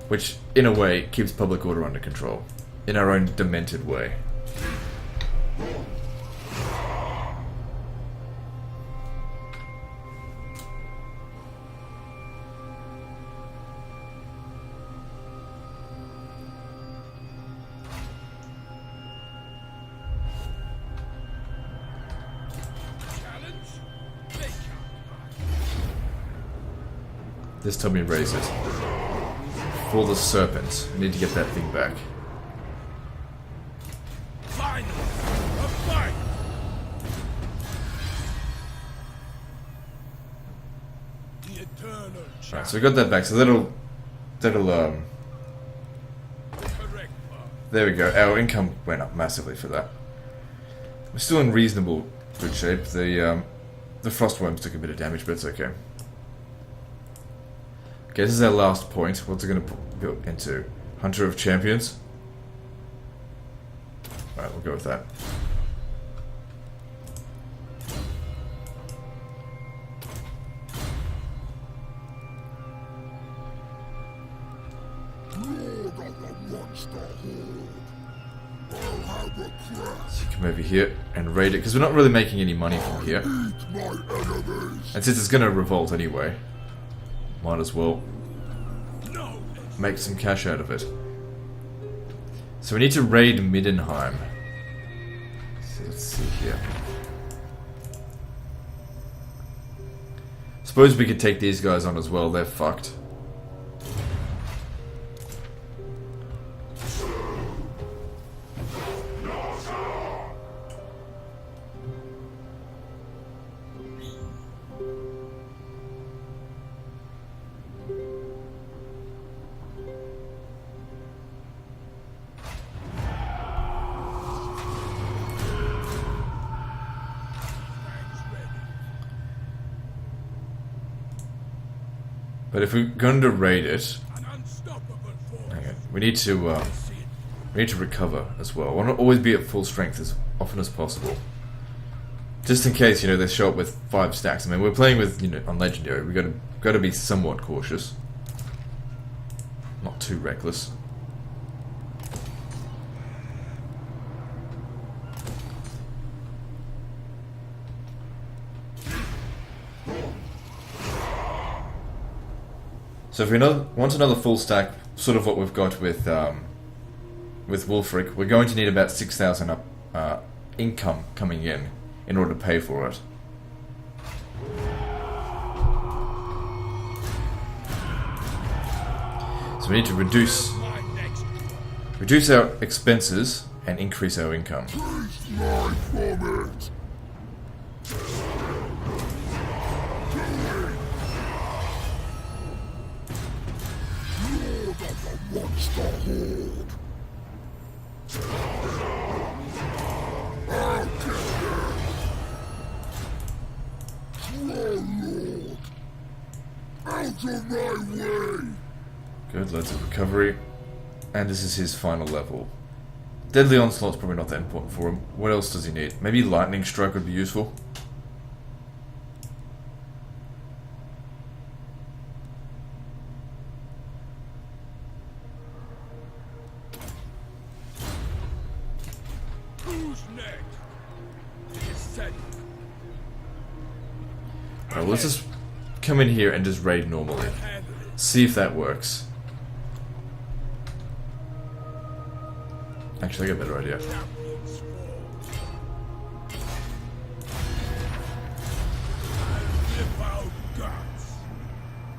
Which, in a way, keeps public order under control. In our own demented way. This time we raise it. For the serpent. We need to get that thing back. Finally, a fight. The eternal Right, so we got that back. So that'll correct path. there we go. Our income went up massively for that. We're still in reasonable good shape. The frostworms took a bit of damage, but it's okay. Okay, this is our last point. What's it going to build into? Hunter of Champions? Alright, we'll go with that. Lord of the monster horde. I'll have a crash. So you come over here and raid it, because we're not really making any money from here. Eat my enemies. And since it's going to revolt anyway, might as well No. make some cash out of it. So we need to raid Middenheim. So let's see here. Suppose we could take these guys on as well, they're fucked. But if we're going to raid it, An unstoppable force. hang on, we need to recover as well. I want to always be at full strength as often as possible, just in case they show up with 5 stacks. I mean, we're playing with on legendary. We got to be somewhat cautious, not too reckless. So if we want another full stack, sort of what we've got with Wulfric, we're going to need about 6,000 income coming in order to pay for it. So we need to reduce our expenses and increase our income. Taste my vomit. Lord of the monster horde. I'll get them. Troll lord. Out of my way. Good, loads of recovery. And this is his final level. Deadly Onslaught's probably not that important for him. What else does he need? Maybe Lightning Strike would be useful. Who's next? It is set. Alright, well, let's just come in here and just raid normally. Handle it. See if that works. Actually, I got a better idea. Champions fall. Rip out guts.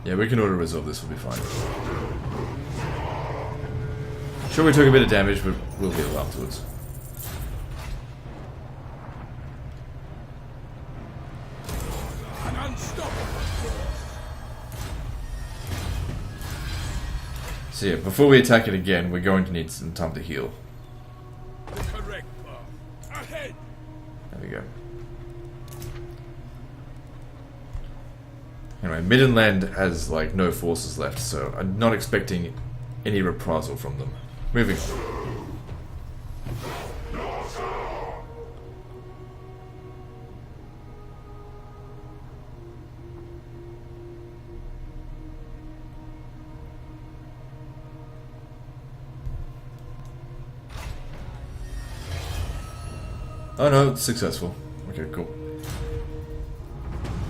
Yeah, we can auto-resolve this, we'll be fine. Sure, we took a bit of damage, but we'll heal afterwards. An unstoppable force. So yeah, before we attack it again, we're going to need some time to heal. The correct path. Ahead. There we go. Anyway, Middenland has like no forces left, so I'm not expecting any reprisal from them. Moving on. Oh no, it's successful. Okay, cool.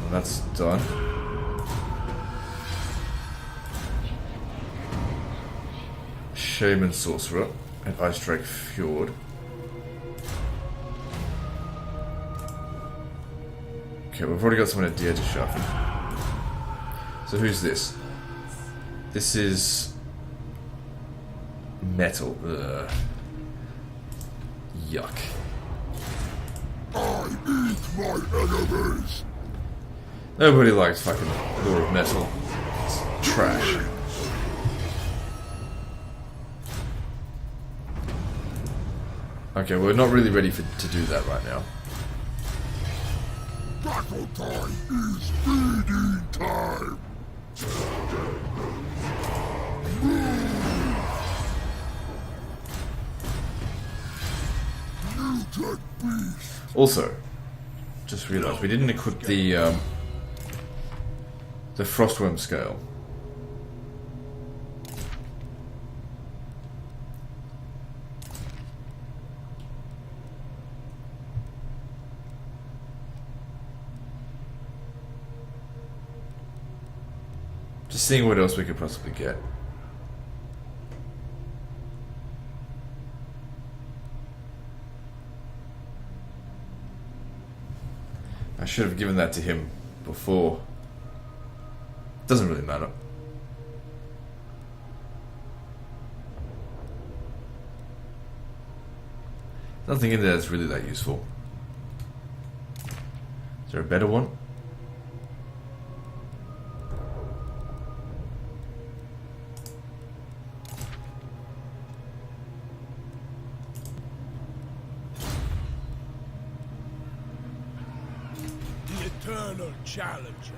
Well, that's done. Shaman Sorcerer at Ice Drake Fjord. Okay, we've already got someone at Deer to shuffle. So who's this? This is metal. Ugh. Yuck. I eat my enemies. Nobody likes fucking Lore of Metal. It's trash. Okay, we're not really ready to do that right now. Battle time is feeding time. Mutant beast. Also, just realised we didn't equip the Frostworm scale. Just seeing what else we could possibly get. I should have given that to him before. Doesn't really matter. Nothing in there that's really that useful. Is there a better one? Eternal challenger.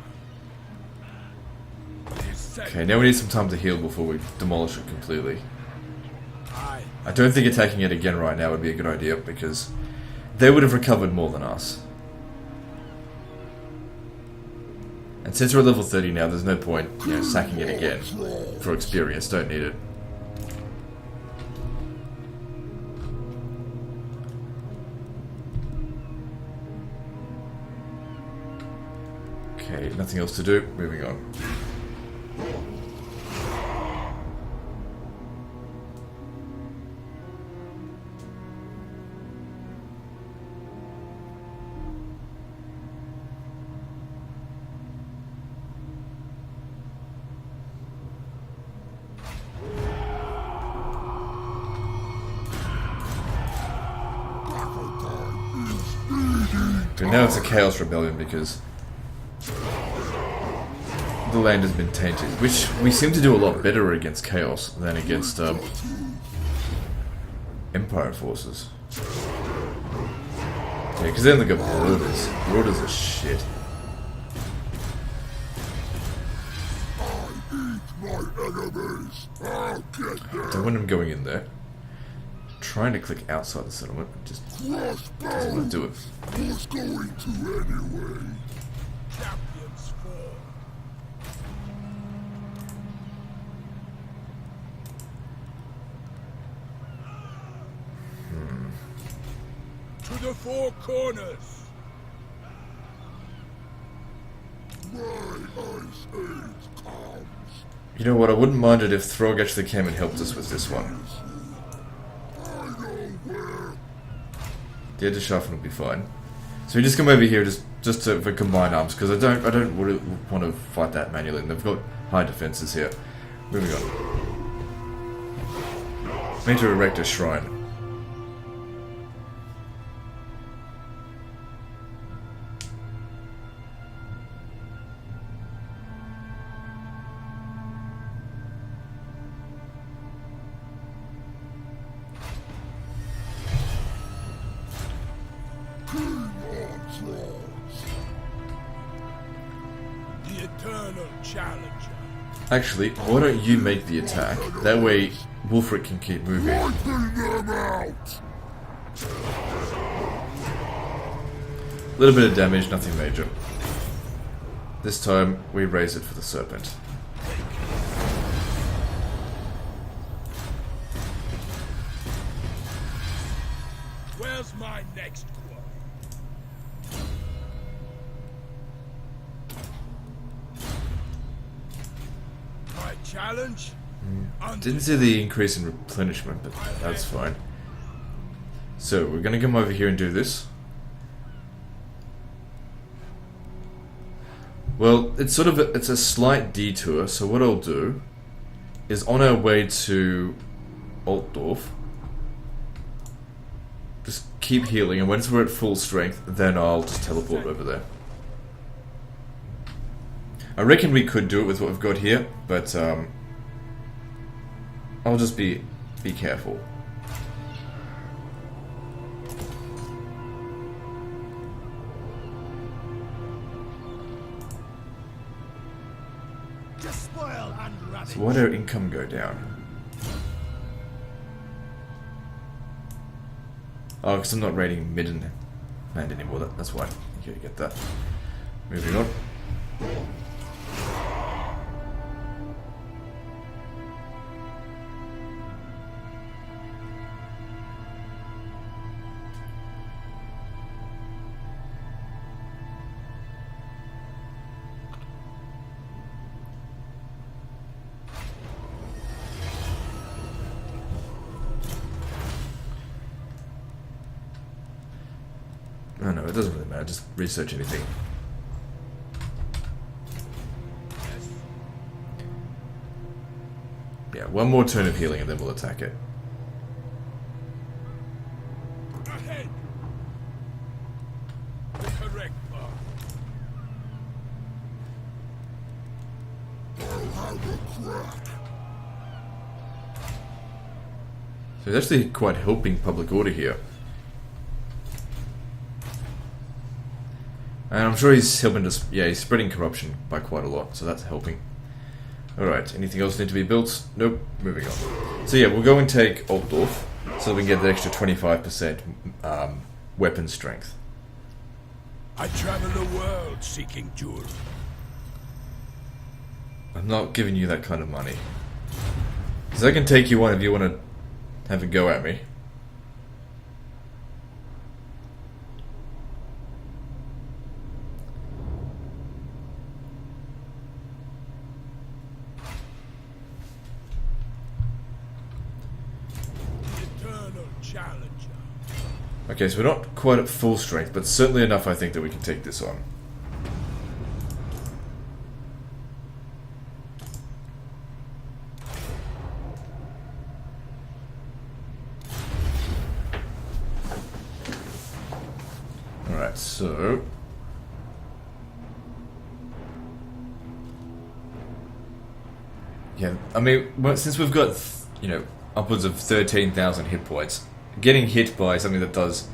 Okay, now we need some time to heal before we demolish it completely. I don't think attacking it again right now would be a good idea, because they would have recovered more than us. And since we're level 30 now, there's no point, you know, sacking it again for experience. Don't need it. Okay, nothing else to do. Moving on. But now it's a Chaos Rebellion because the land has been tainted, which we seem to do a lot better against Chaos than against Empire forces. Yeah, because then they got Brooders. Brooders are shit. Don't want him going in there. Trying to click outside the settlement, just doesn't want to do it. Who's going to anyway? Champions fall. To the four corners. My ice age comes. You know what, I wouldn't mind it if Throg actually came and helped us with this one. The Edge of Sharpen will be fine. So we just come over here for combined arms, because I don't really want to fight that manually, and they've got high defenses here. Moving on. Made to erect a shrine. The eternal challenger. Actually, why don't you make the attack? That way, Wolfric can keep moving. Wiping them out! A little bit of damage, nothing major. This time, we raise it for the serpent. Where's my next one? My challenge? Didn't see the increase in replenishment, but that's fine. So, we're gonna come over here and do this. Well, it's sort of it's a slight detour, so what I'll do is on our way to Altdorf, just keep healing, and once we're at full strength, then I'll just teleport over there. I reckon we could do it with what we've got here, but I'll just be careful. So why did our income go down? Oh, because I'm not raiding mid and land anymore. That's why. Okay, get that. Moving on. Oh no, it doesn't really matter, just research anything. Yeah, one more turn of healing and then we'll attack it. Ahead. The correct path. I'll have a crack. So it's actually quite helping public order here. And I'm sure he's helping us, yeah, he's spreading corruption by quite a lot, so that's helping. Alright, anything else need to be built? Nope, moving on. So yeah, we'll go and take Altdorf, so that we can get the extra 25% weapon strength. I travel the world seeking jewelry. I'm not giving you that kind of money. Because I can take you on if you want to have a go at me. Challenger. Okay, so we're not quite at full strength, but certainly enough, I think, that we can take this on. Alright, so... yeah, I mean, well, since we've got, you know, upwards of 13,000 hit points, getting hit by something that does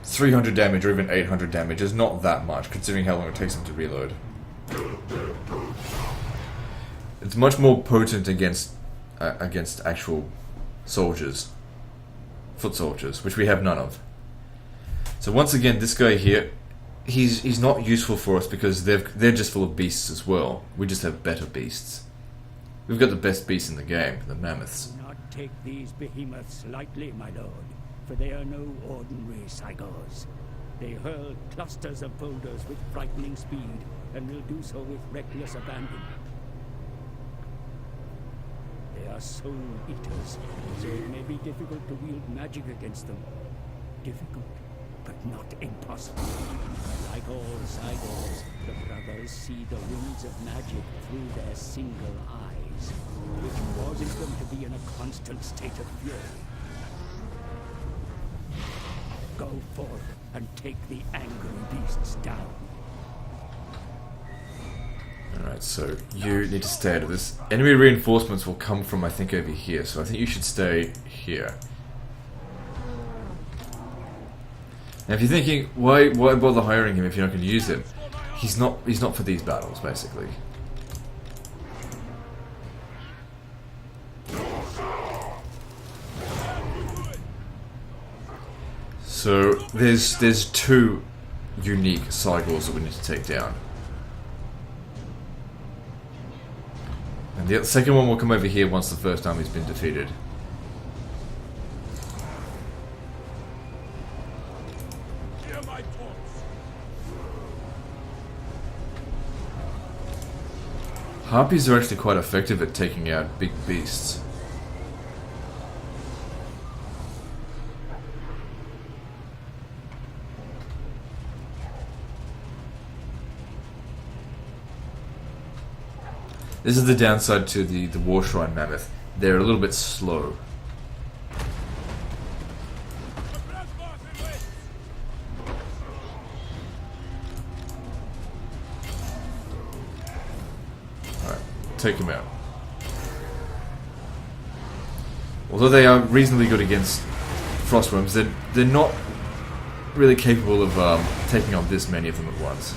300 damage or even 800 damage is not that much, considering how long it takes them to reload. It's much more potent against actual soldiers, foot soldiers, which we have none of. So once again, this guy here, he's not useful for us because they're just full of beasts as well. We just have better beasts. We've got the best beasts in the game, the mammoths. Do not take these behemoths lightly, my lord, for they are no ordinary Cygors. They hurl clusters of boulders with frightening speed, and will do so with reckless abandon. They are soul eaters, so it may be difficult to wield magic against them. Difficult, but not impossible. Like all Cygors, the brothers see the winds of magic through their single eyes, which causes them to be in a constant state of fury. Go forth and take the angry beasts down. Alright, so you need to stay out of this. Enemy reinforcements will come from, I think, over here, so I think you should stay here. Now, if you're thinking, why bother hiring him if you're not going to use him? He's not for these battles, basically. So there's two unique Cygors that we need to take down. And the second one will come over here once the first army's been defeated. Harpies are actually quite effective at taking out big beasts. This is the downside to the War Shrine Mammoth. They're a little bit slow. Alright, take them out. Although they are reasonably good against frostworms, they're not really capable of taking on this many of them at once.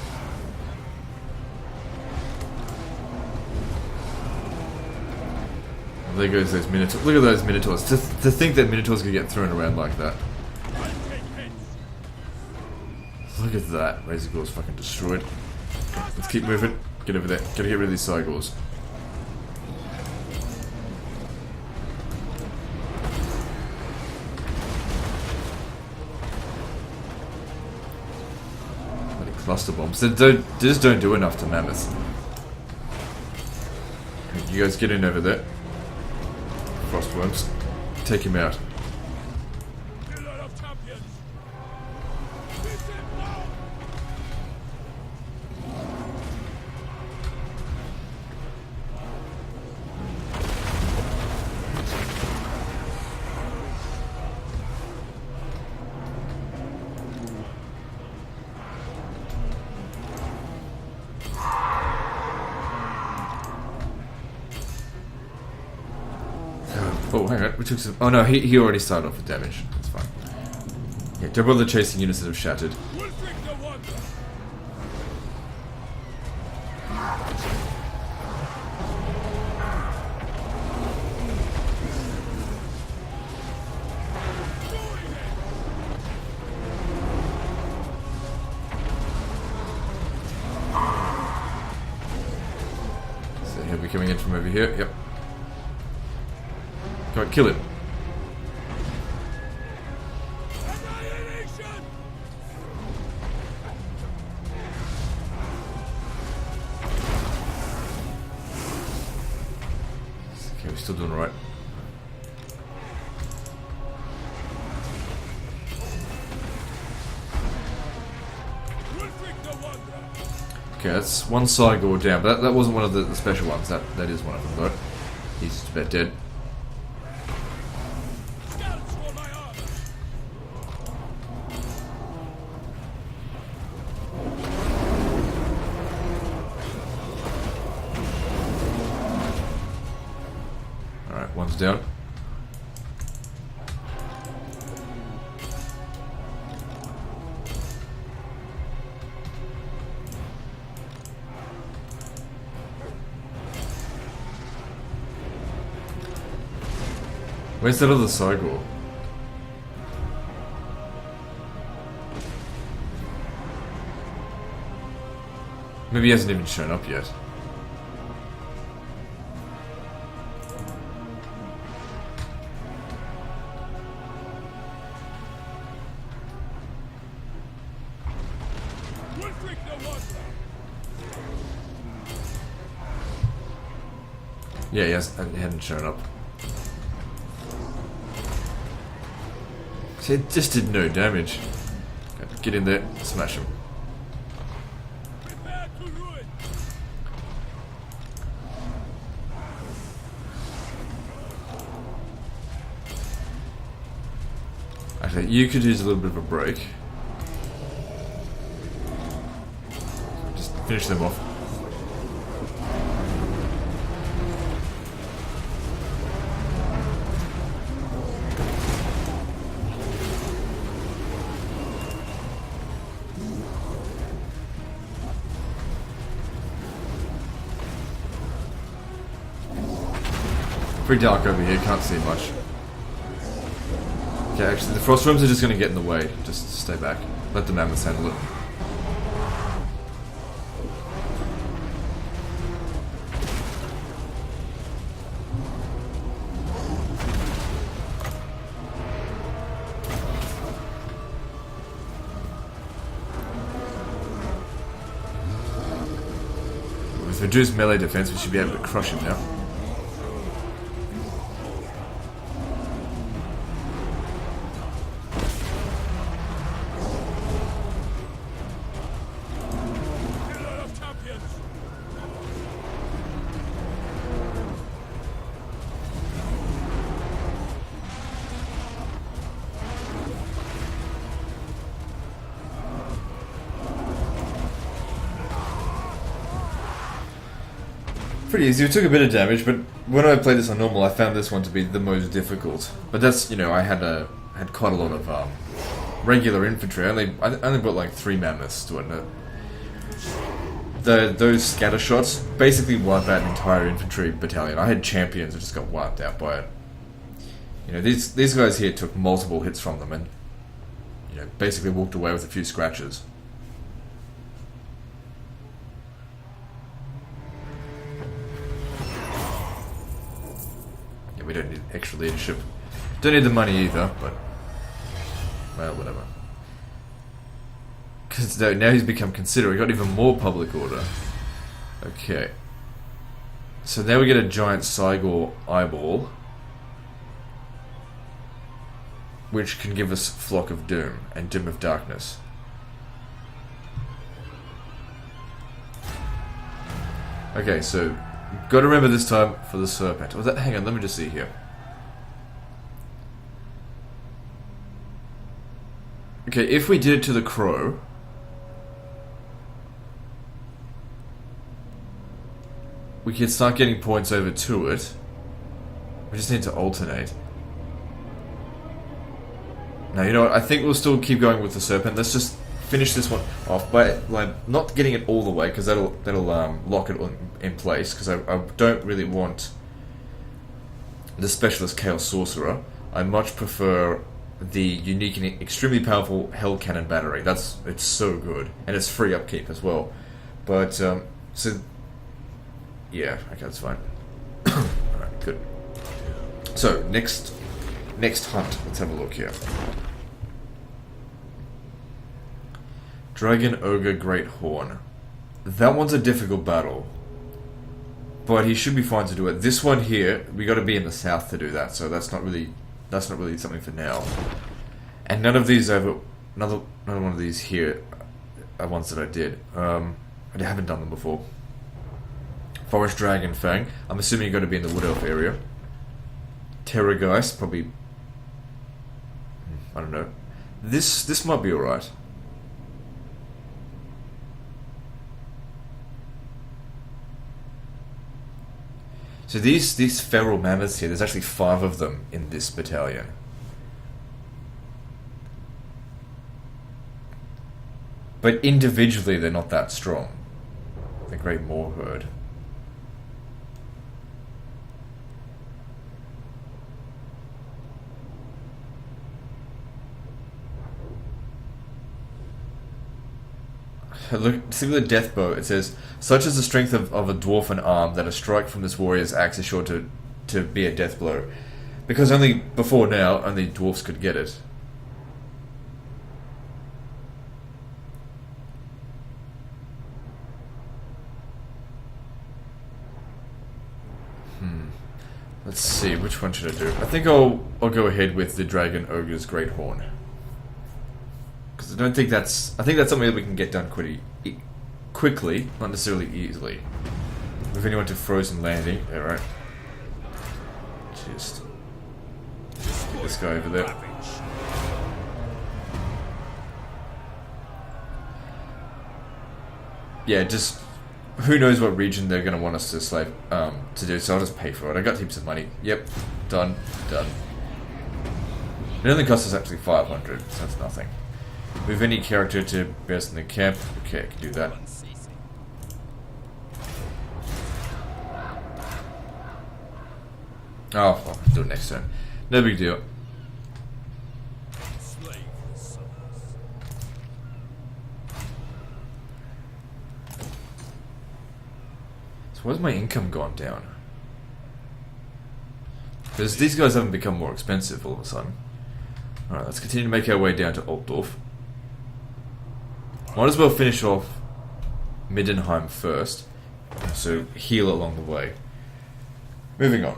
There goes those Minotaurs. Look at those Minotaurs. To think that Minotaurs could get thrown around like that. Look at that. Razor Gore's fucking destroyed. Let's keep moving. Get over there. Gotta get rid of these Cygors. Bloody cluster bombs. They just don't do enough to Mammoth. You guys get in over there. Frostworms. Take him out. Oh, hang on. We took some. Oh no, he already started off with damage. That's fine. Yeah, don't bother chasing units that have shattered. So he'll be coming in from over here. Yep. Come on, kill him. Okay, we're still doing alright. Okay, that's one Cygor down, but that wasn't one of the special ones. That is one of them though. He's just about dead. One's down. Where's that other Cygor? Maybe he hasn't even shown up yet. Yeah, he hadn't shown up. So it just did no damage. Get in there, smash him. Okay, you could use a little bit of a break. Just finish them off. Pretty dark over here, can't see much. Okay, actually, the frost worms are just gonna get in the way. Just stay back. Let the mammoths handle it. With reduced melee defense, we should be able to crush him now. Pretty easy. We took a bit of damage, but when I played this on normal, I found this one to be the most difficult. But that's, you know, I had quite a lot of regular infantry. I only brought like 3 mammoths to it. Those scatter shots basically wiped out an entire infantry battalion. I had champions that just got wiped out by it. You know, these guys here took multiple hits from them and, you know, basically walked away with a few scratches. We don't need extra leadership. Don't need the money either, but... well, whatever. Because now he's become considerate. We got even more public order. Okay. So now we get a giant Cygor eyeball. Which can give us Flock of Doom and Doom of Darkness. Okay, so... got to remember this time for the serpent. Oh, hang on, let me just see here. Okay, if we did it to the crow, we can start getting points over to it. We just need to alternate. Now, you know what? I think we'll still keep going with the serpent. Let's just finish this one off by like not getting it all the way, because that'll lock it in place. Because I don't really want the specialist chaos sorcerer. I much prefer the unique and extremely powerful hell cannon battery. It's so good, and it's free upkeep as well. But so yeah, okay, that's fine. All right, good. So next hunt. Let's have a look here. Dragon Ogre Great Horn. That one's a difficult battle, but he should be fine to do it. This one here, we got to be in the south to do that, so that's not really something for now. And none of these none one of these here are ones that I did. I haven't done them before. Forest Dragon Fang. I'm assuming you got to be in the Wood Elf area. Terrorgeist, probably. I don't know. This might be alright. So these feral mammoths here, there's actually 5 of them in this battalion. But individually they're not that strong. The Great Moor Herd. Look, see the death bow. It says, such is the strength of a dwarfen arm that a strike from this warrior's axe is sure to be a death blow. Because before now, only dwarfs could get it. Let's see, which one should I do? I think I'll go ahead with the Dragon Ogre's Great Horn. Because I think that's something that we can get done quickly, not necessarily easily. Move anyone to Frozen Landing. Alright. Just get this guy over there. yeah, just who knows what region they're going to want us to slave to do, so I'll just pay for it. I got heaps of money. Yep, done. It only cost us actually 500, so that's nothing. Move any character to best in the camp. Okay, I can do that. Oh, well, do it next turn. No big deal. So where's my income gone down? Because these guys haven't become more expensive all of a sudden. Alright, let's continue to make our way down to Altdorf. Might as well finish off Middenheim first, so heal along the way. Moving on.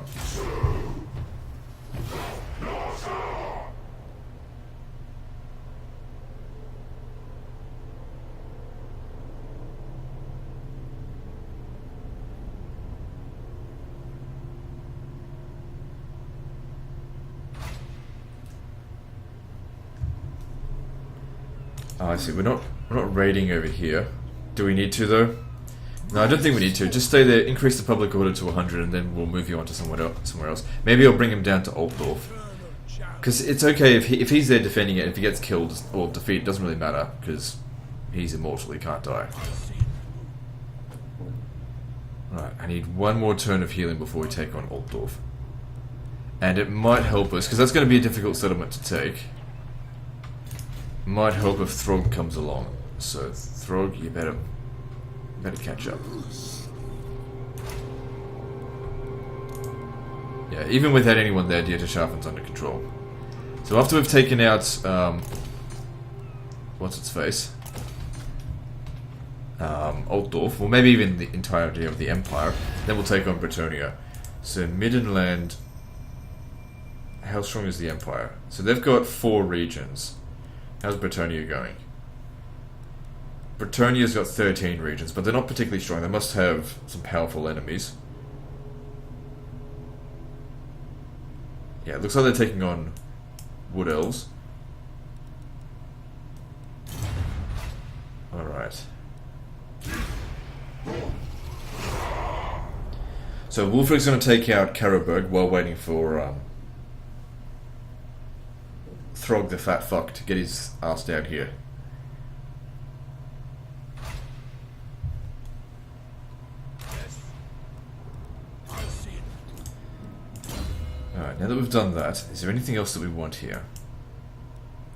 Oh, I see. We're not raiding over here. Do we need to though? No, I don't think we need to. Just stay there, increase the public order to 100, and then we'll move you on to somewhere else. Maybe I'll bring him down to Altdorf. Because it's okay if he's there defending it. If he gets killed or defeated, it doesn't really matter because he's immortal. He can't die. Right, I need one more turn of healing before we take on Altdorf, and it might help us because that's going to be a difficult settlement to take. Might help if Throg comes along. So Throg, you better catch up. Yeah, even without anyone there, Dieterschaffen's under control. So after we've taken out what's its face? Altdorf, or maybe even the entirety of the Empire, then we'll take on Bretonnia. So Middenland, how strong is the Empire? So they've got 4 regions. How's Bretonnia going? Bretonnia's got 13 regions, but they're not particularly strong. They must have some powerful enemies. Yeah, it looks like they're taking on Wood Elves. Alright. So Wulfric's going to take out Karroburg while waiting for Throg the fat fuck to get his ass down here. Alright, now that we've done that, is there anything else that we want here?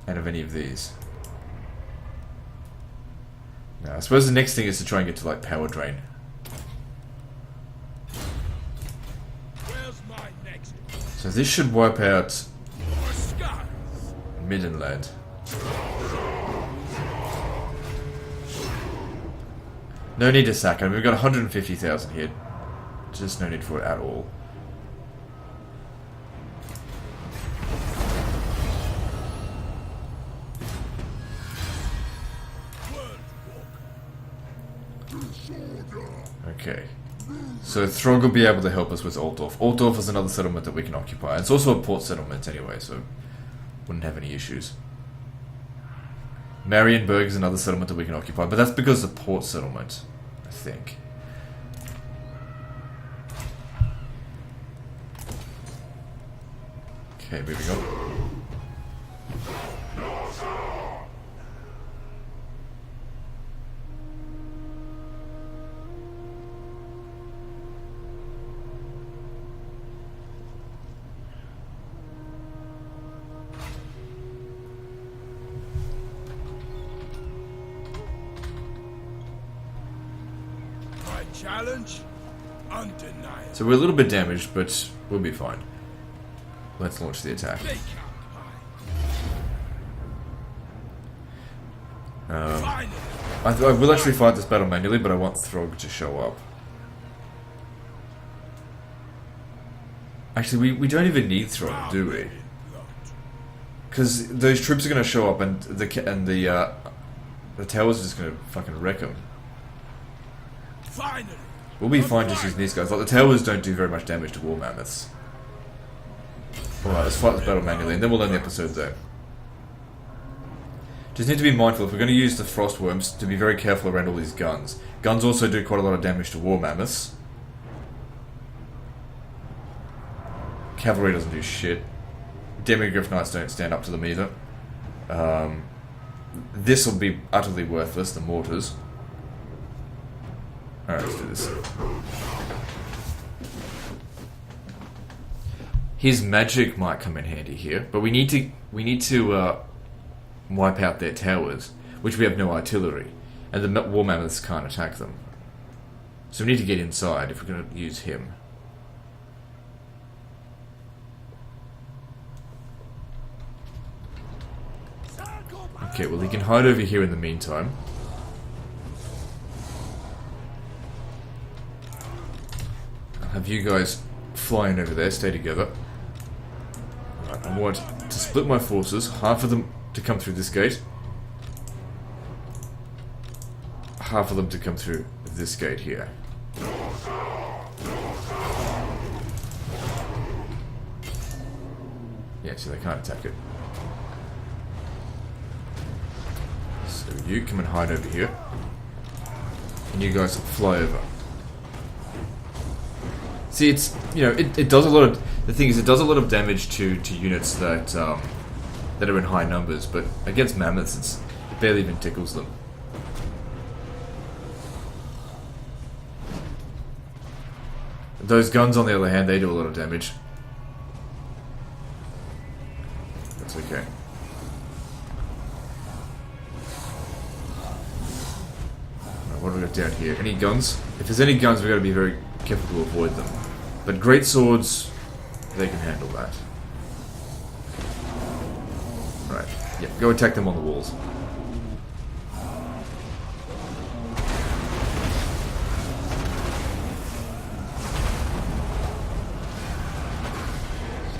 Out of any of these? No, I suppose the next thing is to try and get to like Power Drain. Where's my next? So this should wipe out Middenland. No need to sack him. We've got 150,000 here. Just no need for it at all. Okay. So Throg will be able to help us with Altdorf. Altdorf is another settlement that we can occupy. It's also a port settlement anyway, so wouldn't have any issues. Marienburg is another settlement that we can occupy, but that's because of the port settlement, I think. Okay, moving on. Challenge undeniable. So we're a little bit damaged, but we'll be fine. Let's launch the attack. I will actually fight this battle manually, but I want Throg to show up. Actually, we don't even need Throg, do we? Because those troops are going to show up, and the tower's just going to fucking wreck them. Finally. We'll be fine just using these guys. Like, the towers don't do very much damage to war mammoths. Alright, let's fight this battle manually, and then we'll end the episode there. Just need to be mindful if we're going to use the frost worms to be very careful around all these guns. Guns also do quite a lot of damage to war mammoths. Cavalry doesn't do shit. Demigryph Knights don't stand up to them either. This will be utterly worthless, the mortars. Alright, let's do this. His magic might come in handy here, but we need to wipe out their towers, which we have no artillery, and the war mammoths can't attack them. So we need to get inside if we're going to use him. Okay, well he can hide over here in the meantime. I'll have you guys flying over there, stay together. Right, I want to split my forces, half of them to come through this gate, half of them to come through this gate here. Yeah, so they can't attack it. So you come and hide over here, and you guys fly over. See, it's, you know, it does a lot of, the thing is, it does a lot of damage to units that that are in high numbers, but against mammoths, it barely even tickles them. Those guns, on the other hand, they do a lot of damage. That's okay. Right, what do we got down here? Any guns? If there's any guns, we've got to be very careful to avoid them. But great swords, they can handle that. Right, yeah, go attack them on the walls.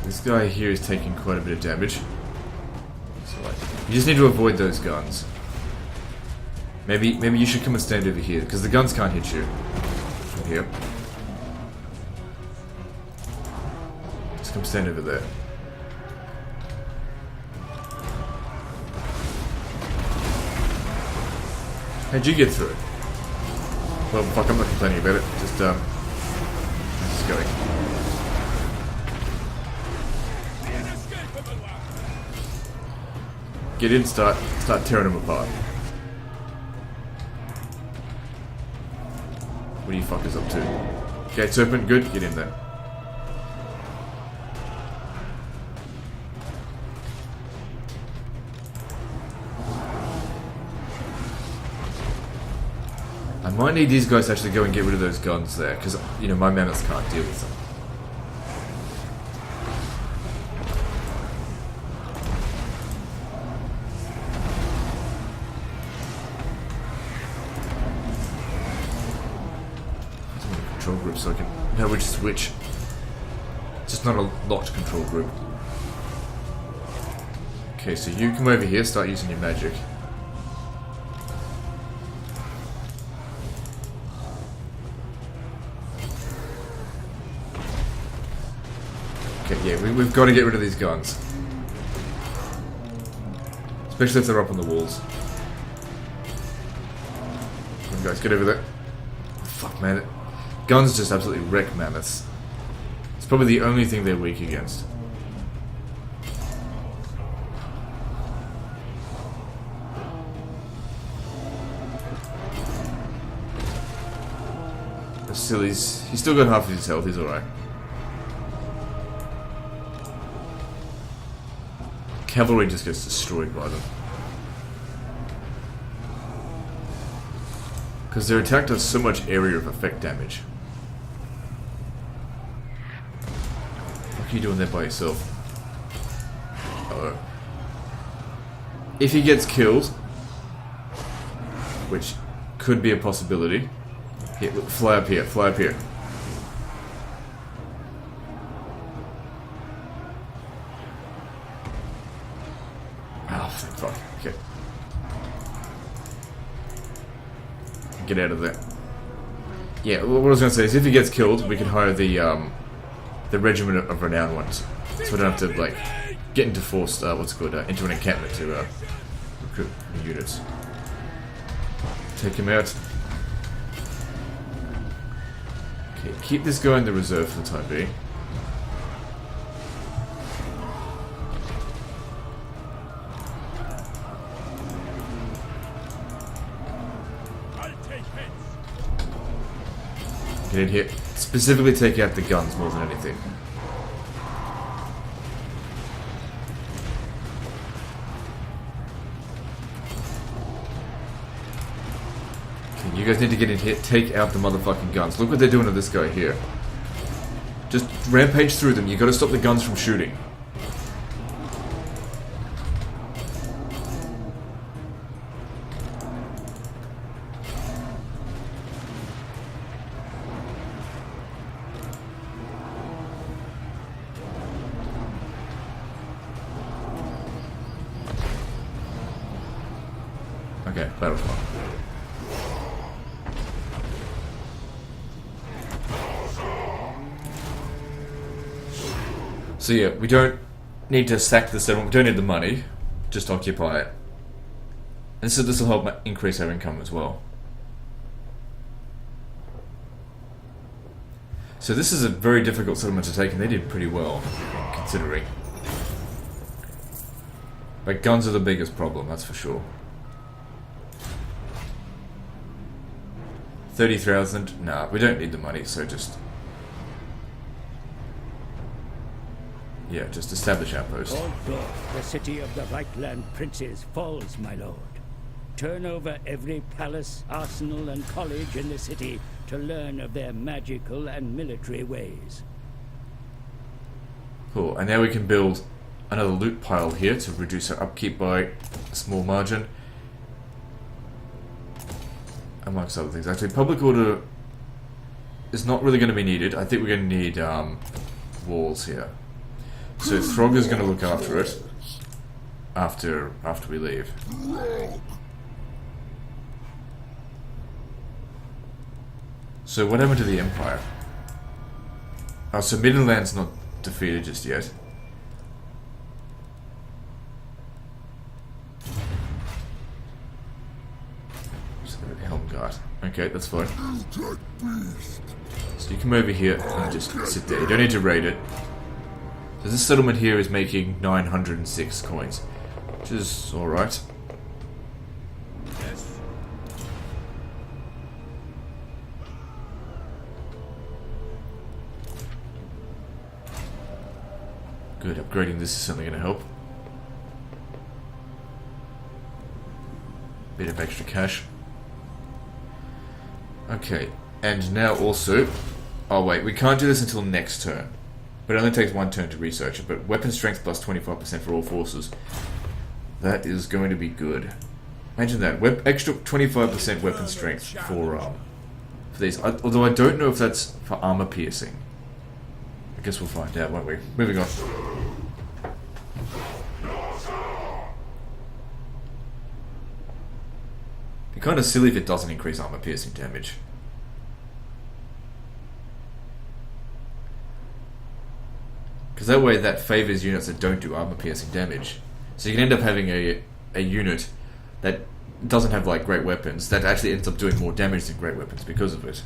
This guy here is taking quite a bit of damage. So like, you just need to avoid those guns. Maybe you should come and stand over here, because the guns can't hit you from here. Just come stand over there. How'd you get through it? Well, fuck, I'm not complaining about it. Just going. Get in, start tearing them apart. What are you fuckers up to? Gates open, good, get in there. I might need these guys to actually go and get rid of those guns there, because, you know, my mammoths can't deal with them. Control group so I can know which is which. It's just not a locked control group. Okay, so you come over here, start using your magic. Okay, yeah, we've got to get rid of these guns. Especially if they're up on the walls. Come on, guys, get over there. Fuck, man. Guns just absolutely wreck mammoths. It's probably the only thing they're weak against. But still, he's still got half of his health, he's alright. Cavalry just gets destroyed by them. Because their attack does so much area of effect damage. What are you doing there by yourself? Uh-oh. If he gets killed, which could be a possibility, here, fly up here, fly up here. Oh, fuck. Okay. Get out of there. Yeah, what I was going to say is if he gets killed, we can hire the regiment of renowned ones. So we don't have to, like, get into forced, what's it called, into an encampment to recruit new units. Take him out. Okay, keep this guy in the reserve for the time being. Get in here. Specifically take out the guns more than anything. Okay, you guys need to get in here. Take out the motherfucking guns. Look what they're doing to this guy here. Just rampage through them. You gotta stop the guns from shooting. Okay, battle clock. So yeah, we don't need to sack the settlement, we don't need the money, just occupy it. And so this will help increase our income as well. So this is a very difficult settlement to take, and they did pretty well, considering. But guns are the biggest problem, that's for sure. 30,000? Nah, we don't need the money, so just... yeah, just establish outposts. Although the city of the Right-Land Princes falls, my lord. Turn over every palace, arsenal, and college in the city to learn of their magical and military ways. Cool, and now we can build another loot pile here to reduce our upkeep by a small margin. Amongst other things. Actually, public order is not really going to be needed. I think we're going to need walls here. So Throg is going to look after it after we leave. So what happened to the Empire? Oh, so Midland's not defeated just yet. Helmgart. Okay, that's fine. So you come over here and just sit there. You don't need to raid it. So this settlement here is making 906 coins, which is alright. Yes. Good, upgrading this is certainly going to help. Bit of extra cash. Okay, and now also... oh wait, we can't do this until next turn. But it only takes one turn to research it, but weapon strength plus 25% for all forces. That is going to be good. Imagine that, extra 25% weapon strength for these. Although I don't know if that's for armor piercing. I guess we'll find out, won't we? Moving on. It'd be kind of silly if it doesn't increase armor piercing damage. Because that way that favors units that don't do armor piercing damage. So you can end up having a unit that doesn't have like great weapons that actually ends up doing more damage than great weapons because of it.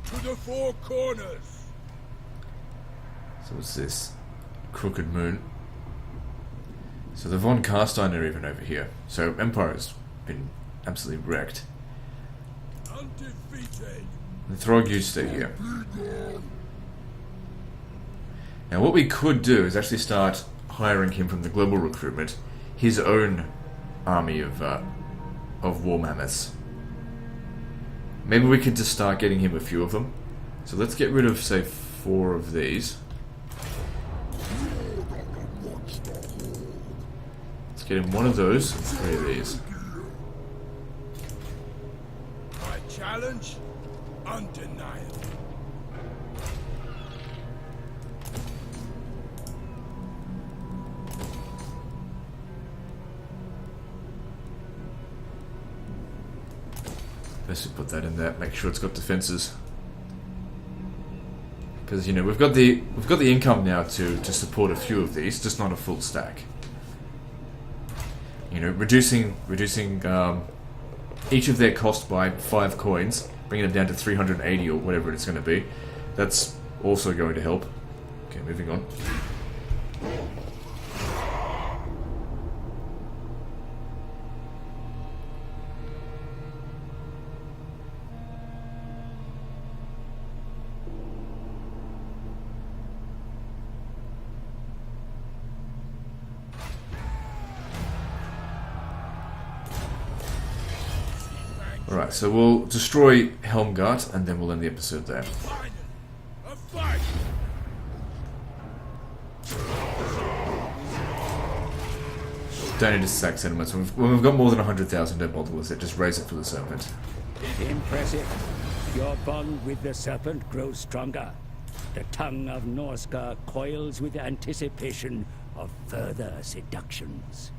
To the four corners. So what's this? Crooked Moon. So the Von Carstein are even over here. So Empire's been absolutely wrecked. Undefeated. The Throg, you stay here. Now what we could do is actually start hiring him from the global recruitment, his own army of war mammoths. Maybe we could just start getting him a few of them. So let's get rid of, say, 4 of these. Let's get him 1 of those and 3 of these. My challenge? Undeniable. Let's just put that in there. Make sure it's got defenses, because you know we've got the income now to support a few of these, just not a full stack. you know, reducing each of their cost by 5 coins, bringing them down to 380 or whatever it's going to be. That's also going to help. Okay, moving on. Alright, so we'll destroy Helmgart and then we'll end the episode there. Finally, a fight! Don't need to sack sentiments. When we've got more than 100,000 dead models, it just raise it for the serpent. Impressive. Your bond with the serpent grows stronger. The tongue of Norsca coils with anticipation of further seductions.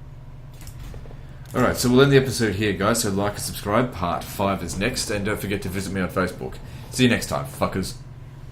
Alright, so we'll end the episode here, guys. So like and subscribe. Part 5 is next. And don't forget to visit me on Facebook. See you next time, fuckers.